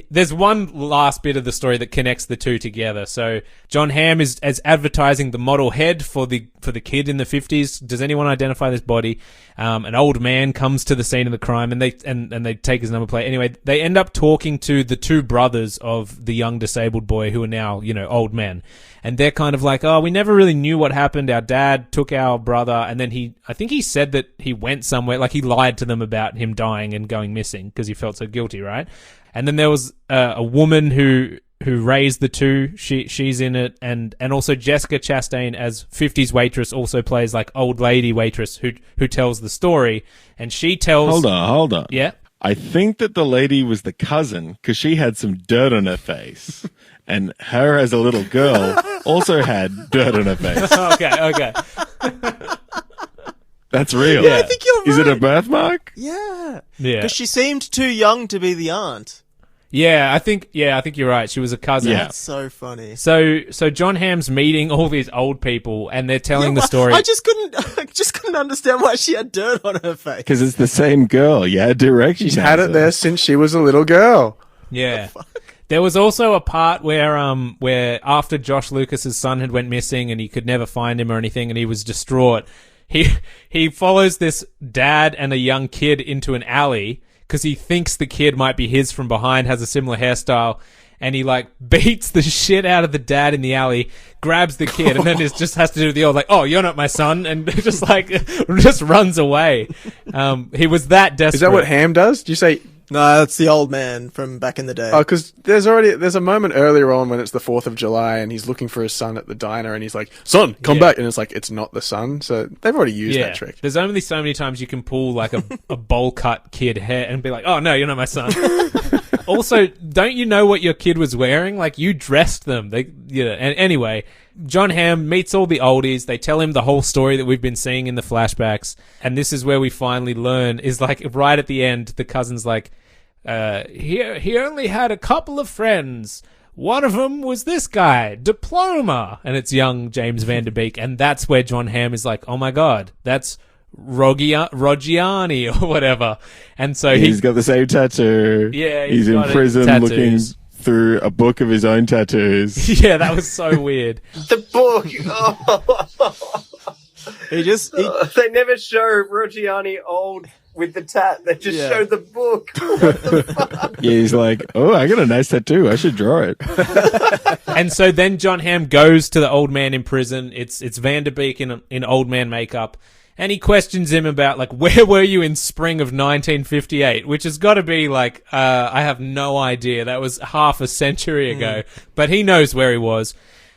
There's one last bit of the story that connects the two together. So John Hamm is advertising the model head for the kid in the 50s. Does anyone identify this body? An old man comes to the scene of the crime, and they take his number plate. Anyway, they end up talking to the two brothers of the young disabled boy who are now, old men. And they're kind of like, oh, we never really knew what happened. Our dad took our brother, and then I think he said that he went somewhere, like he lied to them about him dying and going missing because he felt so guilty, right? And then there was a woman who raised the two. She's in it, and also Jessica Chastain as 50s waitress also plays like old lady waitress who tells the story, and she tells. Hold on. Yeah. I think that the lady was the cousin because she had some dirt on her face. And her as a little girl also had dirt on her face. Okay. That's real. Yeah, I think you're right. Is it a birthmark? Yeah. Yeah. Because she seemed too young to be the aunt. Yeah, I think you're right. She was a cousin. Yeah. That's so funny. So John Hamm's meeting all these old people, and they're telling the story. I just couldn't understand why she had dirt on her face. Because it's the same girl. Yeah, direction. She's had it there since she was a little girl. Yeah. There was also a part where after Josh Lucas's son had went missing and he could never find him or anything, and he was distraught. He follows this dad and a young kid into an alley because he thinks the kid might be his from behind, has a similar hairstyle, and he like beats the shit out of the dad in the alley, grabs the kid, and then just has to do the old like, "Oh, you're not my son," and just runs away. He was that desperate. Is that what Hamm does? Do you say? No, that's the old man from back in the day. Oh, because there's a moment earlier on when it's the 4th of July and he's looking for his son at the diner and he's like, "Son, come back," and it's like it's not the son. So they've already used that trick. There's only so many times you can pull like a bowl cut kid hair and be like, "Oh no, you're not my son." Also, don't you know what your kid was wearing? Like you dressed them. And anyway, John Hamm meets all the oldies. They tell him the whole story that we've been seeing in the flashbacks. And this is where we finally learn is like right at the end, the cousin's like, he only had a couple of friends. One of them was this guy, Diploma. And it's young James Van Der Beek. And that's where John Hamm is like, oh my God, that's Roggiani or whatever. And so he's got the same tattoo. Yeah, he's in prison looking through a book of his own tattoos. Yeah, that was so weird. The book. Oh. They never show Roggiani old with the tat. They just show the book. What the fuck? Yeah, he's like, "Oh, I got a nice tattoo. I should draw it." And so then John Hamm goes to the old man in prison. It's Van Der Beek in old man makeup. And he questions him about, like, where were you in spring of 1958? Which has got to be, like, I have no idea. That was half a century ago. But he knows where he was.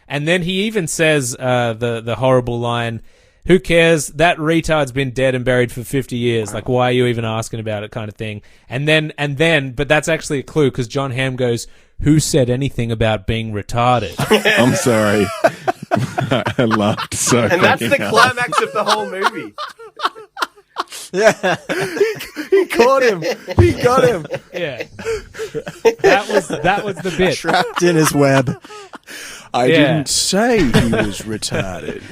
And then he even says the horrible line, "Who cares? That retard's been dead and buried for 50 years. Like, why are you even asking about it?" kind of thing. And then, but that's actually a clue because John Hamm goes, "Who said anything about being retarded?" I'm sorry. I laughed so And that's the hard. climax of the whole movie. Yeah. He caught him. He got him. Yeah. That was the bit. Trapped in his web. I didn't say he was retarded.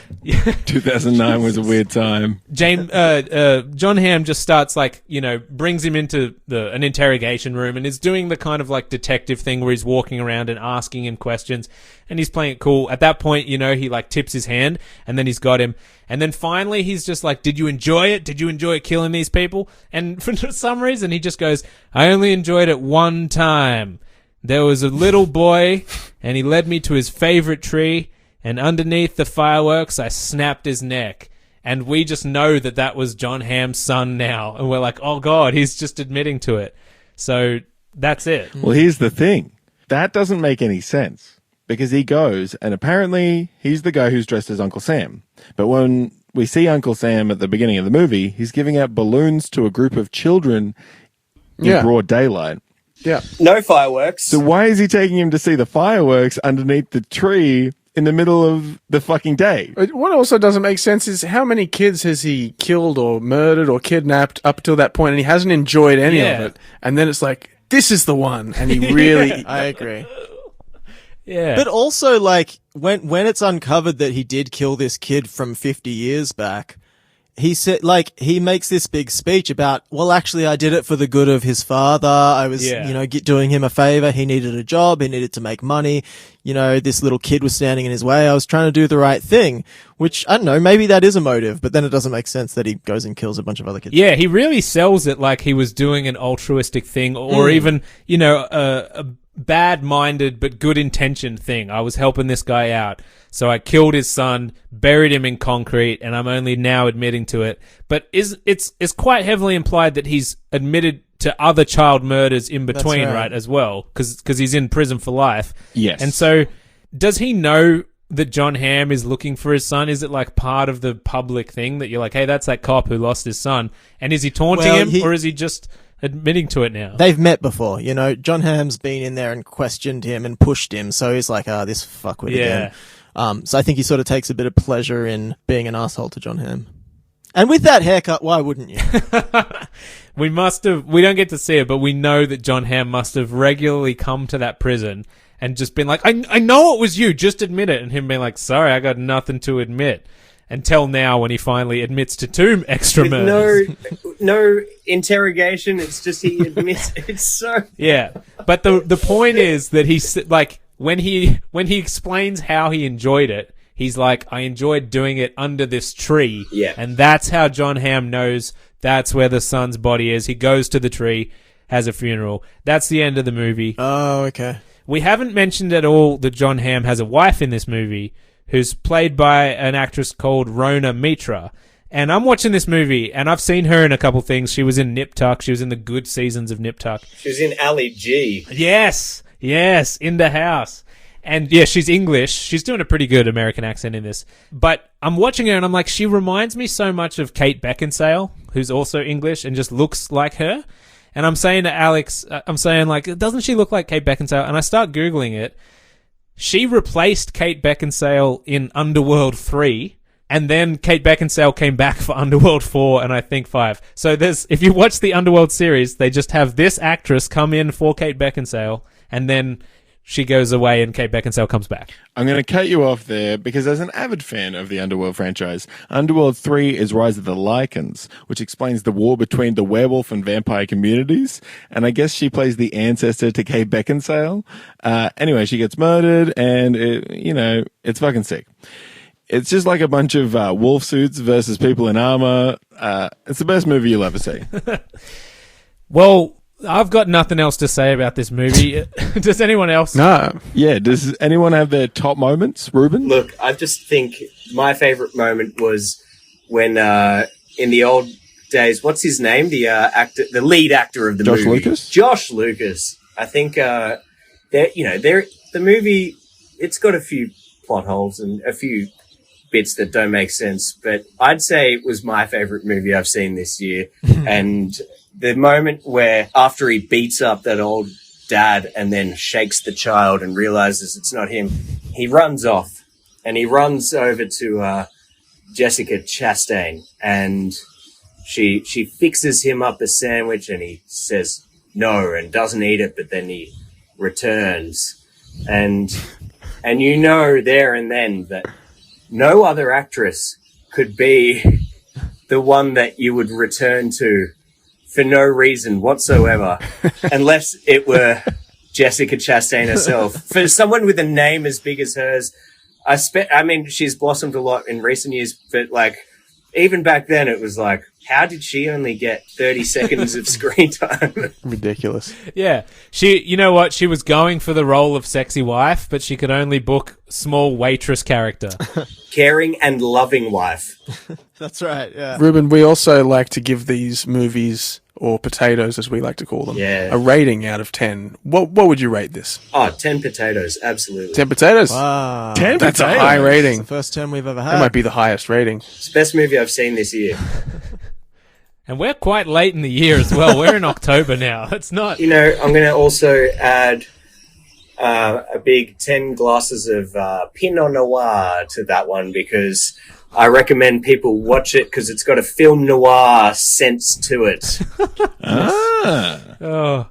2009 was a weird time. John Hamm just starts brings him into an interrogation room and is doing the kind of like detective thing where he's walking around and asking him questions and he's playing it cool. At that point, he like tips his hand and then he's got him. And then finally he's just like, "Did you enjoy it? Did you enjoy killing these people?" And for some reason he just goes, "I only enjoyed it one time. There was a little boy and he led me to his favorite tree. And underneath the fireworks, I snapped his neck. And we just know that that was John Hamm's son now. And we're like, oh, God, he's just admitting to it. So that's it. Well, here's the thing. That doesn't make any sense because he goes and apparently he's the guy who's dressed as Uncle Sam. But when we see Uncle Sam at the beginning of the movie, he's giving out balloons to a group of children in broad daylight. Yeah. No fireworks. So why is he taking him to see the fireworks underneath the tree in the middle of the fucking day? What also doesn't make sense is how many kids has he killed or murdered or kidnapped up till that point, and he hasn't enjoyed any of it. And then it's like, this is the one, and he really... I agree. Yeah. But also, like, when it's uncovered that he did kill this kid from 50 years back, he said, like, he makes this big speech about, well, actually, I did it for the good of his father. I was, doing him a favor. He needed a job. He needed to make money. You know, this little kid was standing in his way. I was trying to do the right thing, which, I don't know, maybe that is a motive, but then it doesn't make sense that he goes and kills a bunch of other kids. Yeah, he really sells it like he was doing an altruistic thing or even, a bad-minded but good-intentioned thing. I was helping this guy out, so I killed his son, buried him in concrete, and I'm only now admitting to it. But it's quite heavily implied that he's admitted to other child murders in between, right, as well, because he's in prison for life. Yes. And so, does he know that John Hamm is looking for his son? Is it like part of the public thing that you're like, hey, that's that cop who lost his son? And is he taunting him, or is he just admitting to it now? They've met before, John Hamm's been in there and questioned him and pushed him, so he's like, this fuckwit again. So I think he sort of takes a bit of pleasure in being an asshole to John Hamm. And with that haircut, why wouldn't you? We don't get to see it, but we know that John Hamm must have regularly come to that prison and just been like, I know it was you, just admit it. And him being like, sorry, I got nothing to admit. Until now, when he finally admits to 2 extra murders. No interrogation. It's just he admits. It's so. Yeah, but the point is that he's like when he explains how he enjoyed it, he's like, I enjoyed doing it under this tree. Yeah, and that's how John Hamm knows that's where the son's body is. He goes to the tree, has a funeral. That's the end of the movie. Oh, okay. We haven't mentioned at all that John Hamm has a wife in this movie, who's played by an actress called Rhona Mitra. And I'm watching this movie, and I've seen her in a couple things. She was in Nip Tuck. She was in the good seasons of Nip Tuck. She was in Ali G. Yes, in the house. And yeah, she's English. She's doing a pretty good American accent in this. But I'm watching her, and I'm like, she reminds me so much of Kate Beckinsale, who's also English and just looks like her. And I'm saying to Alex, doesn't she look like Kate Beckinsale? And I start Googling it. She replaced Kate Beckinsale in Underworld 3, and then Kate Beckinsale came back for Underworld 4 and I think 5. So if you watch the Underworld series, they just have this actress come in for Kate Beckinsale, and then she goes away and Kate Beckinsale comes back. I'm going to cut you off there because as an avid fan of the Underworld franchise, Underworld 3 is Rise of the Lycans, which explains the war between the werewolf and vampire communities. And I guess she plays the ancestor to Kate Beckinsale. Anyway, she gets murdered and, it's fucking sick. It's just like a bunch of wolf suits versus people in armor. It's the best movie you'll ever see. Well, I've got nothing else to say about this movie. Does anyone else? No. Yeah, does anyone have their top moments, Reuben? Look, I just think my favorite moment was when in the old days, what's his name? The lead actor of the Josh movie. Lucas? Josh Lucas. I think the movie, it's got a few plot holes and a few bits that don't make sense, but I'd say it was my favorite movie I've seen this year. And the moment where after he beats up that old dad and then shakes the child and realizes it's not him, he runs off and he runs over to Jessica Chastain, and she fixes him up a sandwich and he says no and doesn't eat it, but then he returns, and there and then that no other actress could be the one that you would return to for no reason whatsoever, unless it were Jessica Chastain herself. For someone with a name as big as hers, she's blossomed a lot in recent years, but like even back then it was like, how did she only get 30 seconds of screen time? Ridiculous. Yeah. You know what? She was going for the role of sexy wife, but she could only book small waitress character. Caring and loving wife. That's right, yeah. Reuben, we also like to give these movies, or potatoes as we like to call them, Yeah. a rating out of 10. What would you rate this? Oh, 10 potatoes, absolutely. 10 potatoes? Wow. 10 That's potatoes. a high rating. It's the first 10 we've ever That had. might be the highest rating. It's the best movie I've seen this year. And we're quite late in the year as well. We're in October now. It's not... You know, I'm going to also add a big 10 glasses of Pinot Noir to that one because I recommend people watch it because it's got a film noir sense to it. Oh,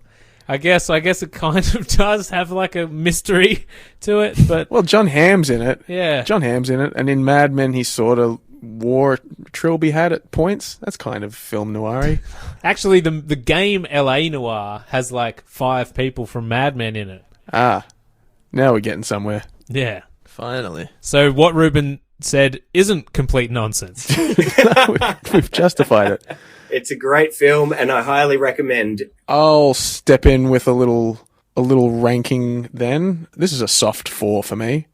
I guess it kind of does have like a mystery to it, but Well, John Hamm's in it. yeah. John Hamm's in it. And in Mad Men, he sort of wore Trilby hat at points. That's kind of film noir-y. Actually, the game L.A. Noir has like 5 people from Mad Men in it. Now we're getting somewhere. Yeah. Finally. So what Reuben said isn't complete nonsense. We've justified it. It's a great film and I highly recommend. I'll step in with a little ranking then. This is a soft 4 for me.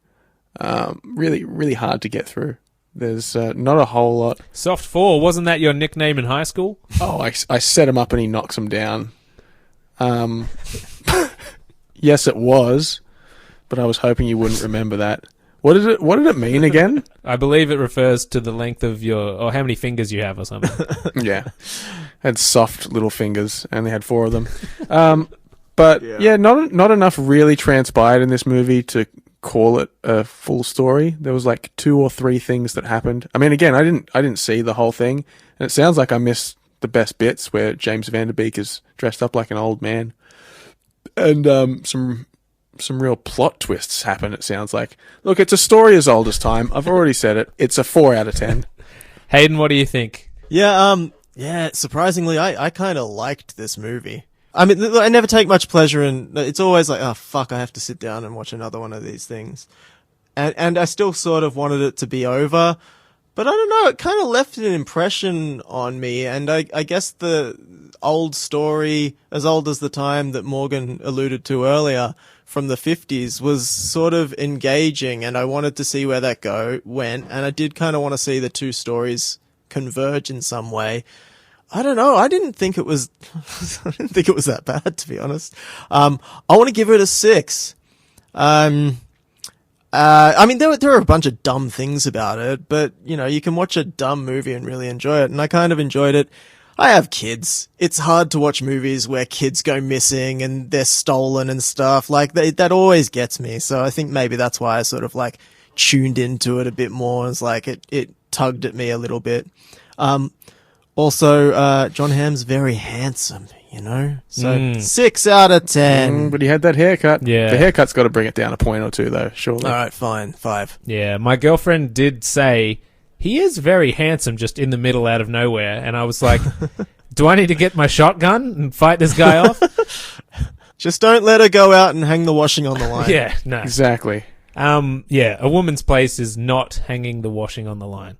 Really, really hard to get through. There's not a whole lot. Soft 4, wasn't that your nickname in high school? Oh, I set him up and he knocks him down. Yes, it was, but I was hoping you wouldn't remember that. What did it mean again? I believe it refers to the length of or how many fingers you have or something. Yeah. Had soft little fingers. I only had 4 of them. But yeah, not enough really transpired in this movie to call it a full story. There was like 2 or 3 things that happened. I mean, again, I didn't see the whole thing, and it sounds like I missed the best bits where James Van Der Beek is dressed up like an old man, and some real plot twists happen, it sounds like. Look, it's a story as old as time. I've already said it. It's a 4 out of 10. Hayden, what do you think? Yeah, surprisingly, I kind of liked this movie. I mean, I never take much pleasure in, it's always like, oh fuck, I have to sit down and watch another one of these things. And I still sort of wanted it to be over, but I don't know, it kind of left an impression on me, and I guess the old story, as old as the time that Morgan alluded to earlier, from the 50s, was sort of engaging, and I wanted to see where that went, and I did kind of want to see the 2 stories converge in some way. I don't know. I didn't think it was that bad, to be honest. I want to give it a 6. I mean, there are a bunch of dumb things about it, but you know, you can watch a dumb movie and really enjoy it, and I kind of enjoyed it. I have kids. It's hard to watch movies where kids go missing and they're stolen and stuff. Like, that always gets me. So I think maybe that's why I sort of like tuned into it a bit more. It's like it tugged at me a little bit. Also, John Hamm's very handsome, you know? So 6 out of 10. But he had that haircut. Yeah. The haircut's got to bring it down a point or 2, though, surely. All right, fine. 5. Yeah, my girlfriend did say he is very handsome just in the middle out of nowhere, and I was like, do I need to get my shotgun and fight this guy off? Just don't let her go out and hang the washing on the line. Yeah, no. Exactly. Yeah, a woman's place is not hanging the washing on the line.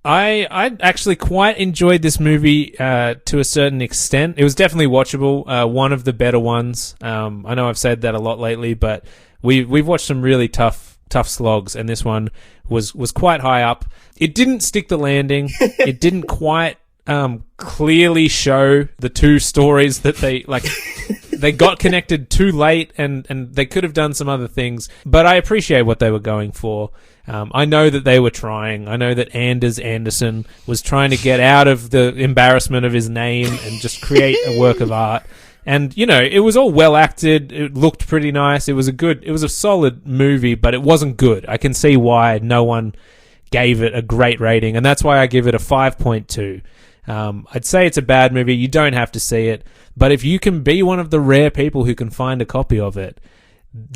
I actually quite enjoyed this movie to a certain extent. It was definitely watchable. One of the better ones. I know I've said that a lot lately, but we've watched some really tough slogs, and this one was quite high up. It didn't stick the landing. It didn't quite clearly show the 2 stories that they got connected too late, and they could have done some other things. But I appreciate what they were going for. I know that they were trying. I know that Anders Anderson was trying to get out of the embarrassment of his name and just create a work of art. And, you know, it was all well acted. It looked pretty nice. It was a solid movie, but it wasn't good. I can see why no one gave it a great rating, and that's why I give it a 5.2. I'd say it's a bad movie. You don't have to see it, but if you can be one of the rare people who can find a copy of it,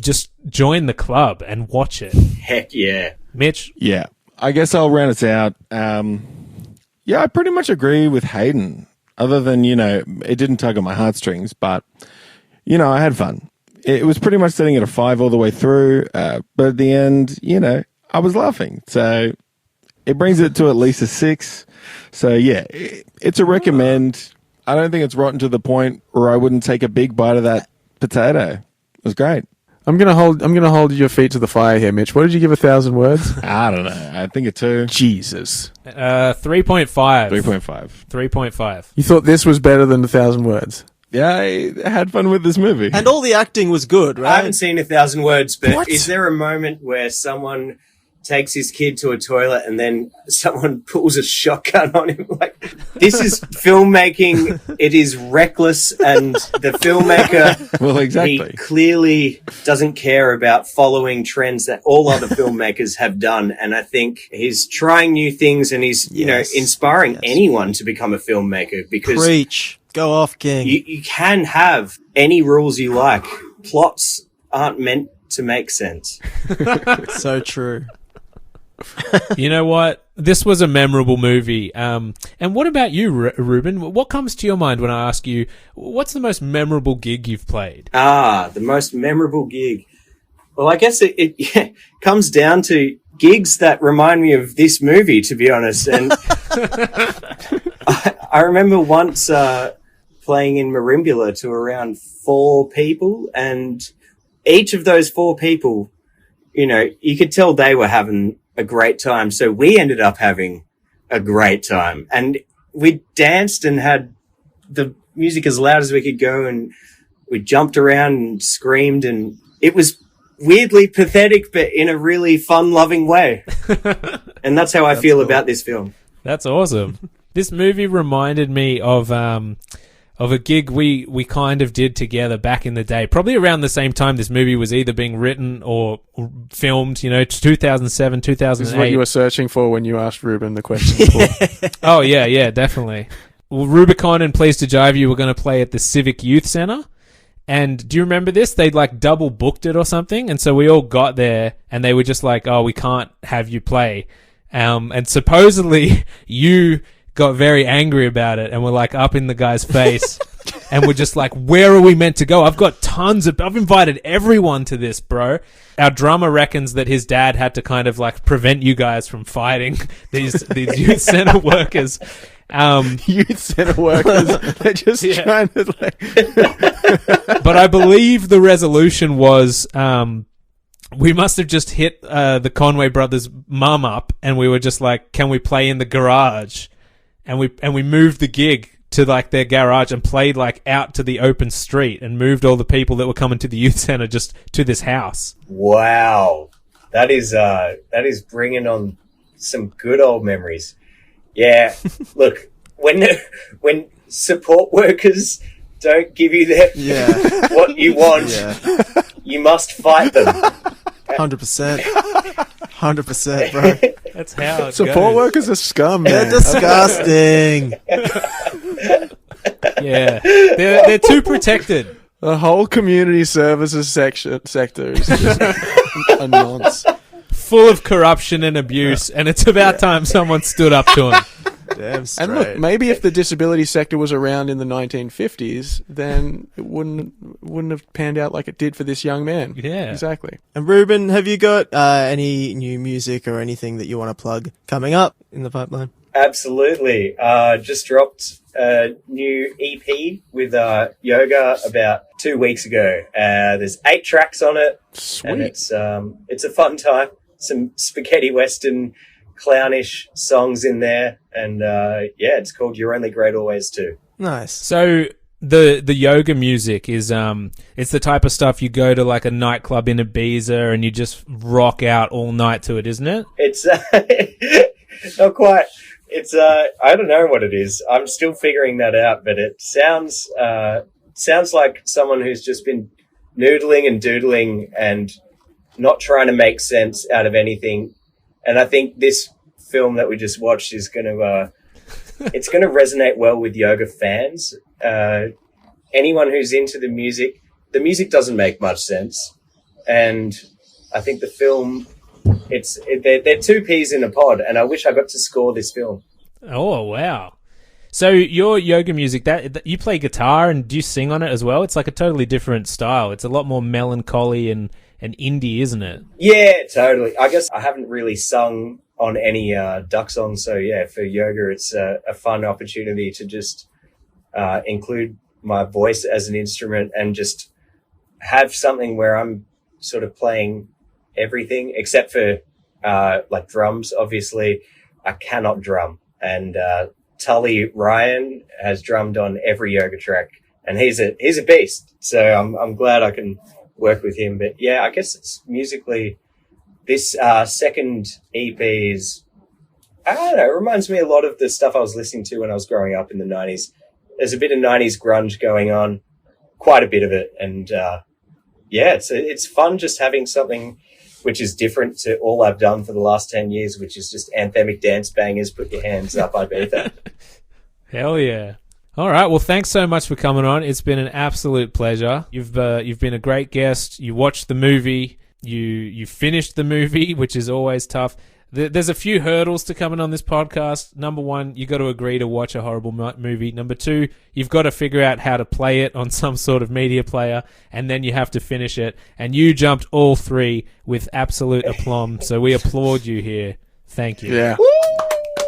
just join the club and watch it. Heck yeah. Mitch? Yeah. I guess I'll round us out. Yeah, I pretty much agree with Hayden. Other than, you know, it didn't tug on my heartstrings, but, you know, I had fun. It was pretty much sitting at a 5 all the way through, but at the end, you know, I was laughing. So, It brings it to at least a 6. So yeah, it's a recommend. I don't think it's rotten to the point where I wouldn't take a big bite of that potato. It was great. I'm gonna hold your feet to the fire here, Mitch. What did you give 1,000 words? I don't know. I think a 2. Jesus. 3.5. 3.5. 3.5. You thought this was better than 1,000 words? Yeah, I had fun with this movie. And all the acting was good, right? I haven't seen 1,000 words, but What? is there a moment where someone takes his kid to a toilet and then someone pulls a shotgun on him? Like, this is filmmaking. It is reckless, and the filmmaker, Well, he exactly. clearly doesn't care about following trends that all other filmmakers have done. And I think he's trying new things, and he's, Yes. inspiring anyone to become a filmmaker, because Preach. Go off, King. you can have any rules you like. Plots aren't meant to make sense. So true. You know what? This was a memorable movie. And what about you, Reuben? What comes to your mind when I ask you, what's the most memorable gig you've played? The most memorable gig. Well, I guess it comes down to gigs that remind me of this movie, to be honest. And I remember once playing in Marimbula to around 4 people, and each of those 4 people, you could tell they were having a great time. So we ended up having a great time, and we danced and had the music as loud as we could go, and we jumped around and screamed, and it was weirdly pathetic, but in a really fun-loving way. And that's how I feel about this film. That's awesome. This movie reminded me of a gig we kind of did together back in the day, probably around the same time this movie was either being written or filmed, 2007, 2008. This is what you were searching for when you asked Reuben the question before. Oh, yeah, definitely. Well, Rubicon and Pleased to Jive You were going to play at the Civic Youth Centre. And do you remember this? They'd like double booked it or something. And so we all got there and they were just like, oh, we can't have you play. And supposedly you got very angry about it and were like up in the guy's face and we're just like, where are we meant to go? I've invited everyone to this, bro. Our drummer reckons that his dad had to kind of like prevent you guys from fighting these youth center workers. Youth centre workers, they're just trying to But I believe the resolution was, we must have just hit the Conway brothers' mum up, and we were just like, "Can we play in the garage?" And we moved the gig to like their garage and played like out to the open street, and moved all the people that were coming to the youth center just to this house. Wow, that is bringing on some good old memories. Yeah, look, when support workers don't give you what you want, you must fight them. 100%. 100%, bro. That's how it support goes. workers are scum, man. They're disgusting. Yeah, they're too protected. The whole community services sector is just a nonce. Full of corruption and abuse, and it's about time someone stood up to him. Damn straight. And look, maybe if the disability sector was around in the 1950s, then it wouldn't have panned out like it did for this young man. Yeah. Exactly. And Reuben, have you got any new music or anything that you want to plug coming up in the pipeline? Absolutely. Just dropped a new EP with Y.O.G.A about 2 weeks ago. There's 8 tracks on it. Sweet. And it's a fun time. Some spaghetti western clownish songs in there, and it's called You're Only Great Always Too. Nice. So the yoga music is it's the type of stuff you go to like a nightclub in Ibiza and you just rock out all night to it, isn't it? It's not quite. It's I don't know what it is. I'm still figuring that out, but it sounds like someone who's just been noodling and doodling and not trying to make sense out of anything. And I think this film that we just watched is going to it's going to resonate well with yoga fans. Anyone who's into the music doesn't make much sense, and I think the film they're 2 peas in a pod. And I wish I got to score this film. Oh wow! So your yoga music, that you play guitar and do you sing on it as well? It's like a totally different style. It's a lot more melancholy and indie, isn't it? Yeah, totally. I guess I haven't really sung on any duck songs, so yeah, for yoga, it's a fun opportunity to just include my voice as an instrument and just have something where I'm sort of playing everything except for like drums. Obviously, I cannot drum, and Tully Ryan has drummed on every yoga track, and he's a beast. So I'm glad I can work with him. But yeah, I guess it's musically this second EP is, I don't know, it reminds me a lot of the stuff I was listening to when I was growing up in the 90s. There's a bit of 90s grunge going on, quite a bit of it, and yeah, it's fun just having something which is different to all I've done for the last 10 years, which is just anthemic dance bangers, put your hands up, Ibiza. Hell yeah. All right. Well, thanks so much for coming on. It's been an absolute pleasure. You've been a great guest. You watched the movie. You finished the movie, which is always tough. There's a few hurdles to coming on this podcast. Number one, you got to agree to watch a horrible movie. Number two, you've got to figure out how to play it on some sort of media player, and then you have to finish it. And you jumped all three with absolute aplomb. So we applaud you here. Thank you. Yeah.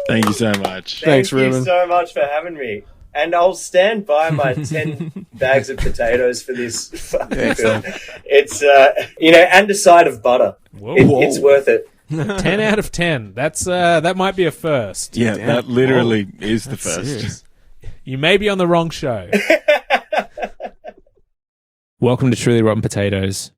Thank you so much. Thanks, Thank Reuben. you so much for having me. And I'll stand by my 10 bags of potatoes for this fucking film. It's, and a side of butter. It's worth it. 10 out of 10. That might be a first. Yeah, that literally is the first. Serious. You may be on the wrong show. Welcome to Truly Rotten Potatoes.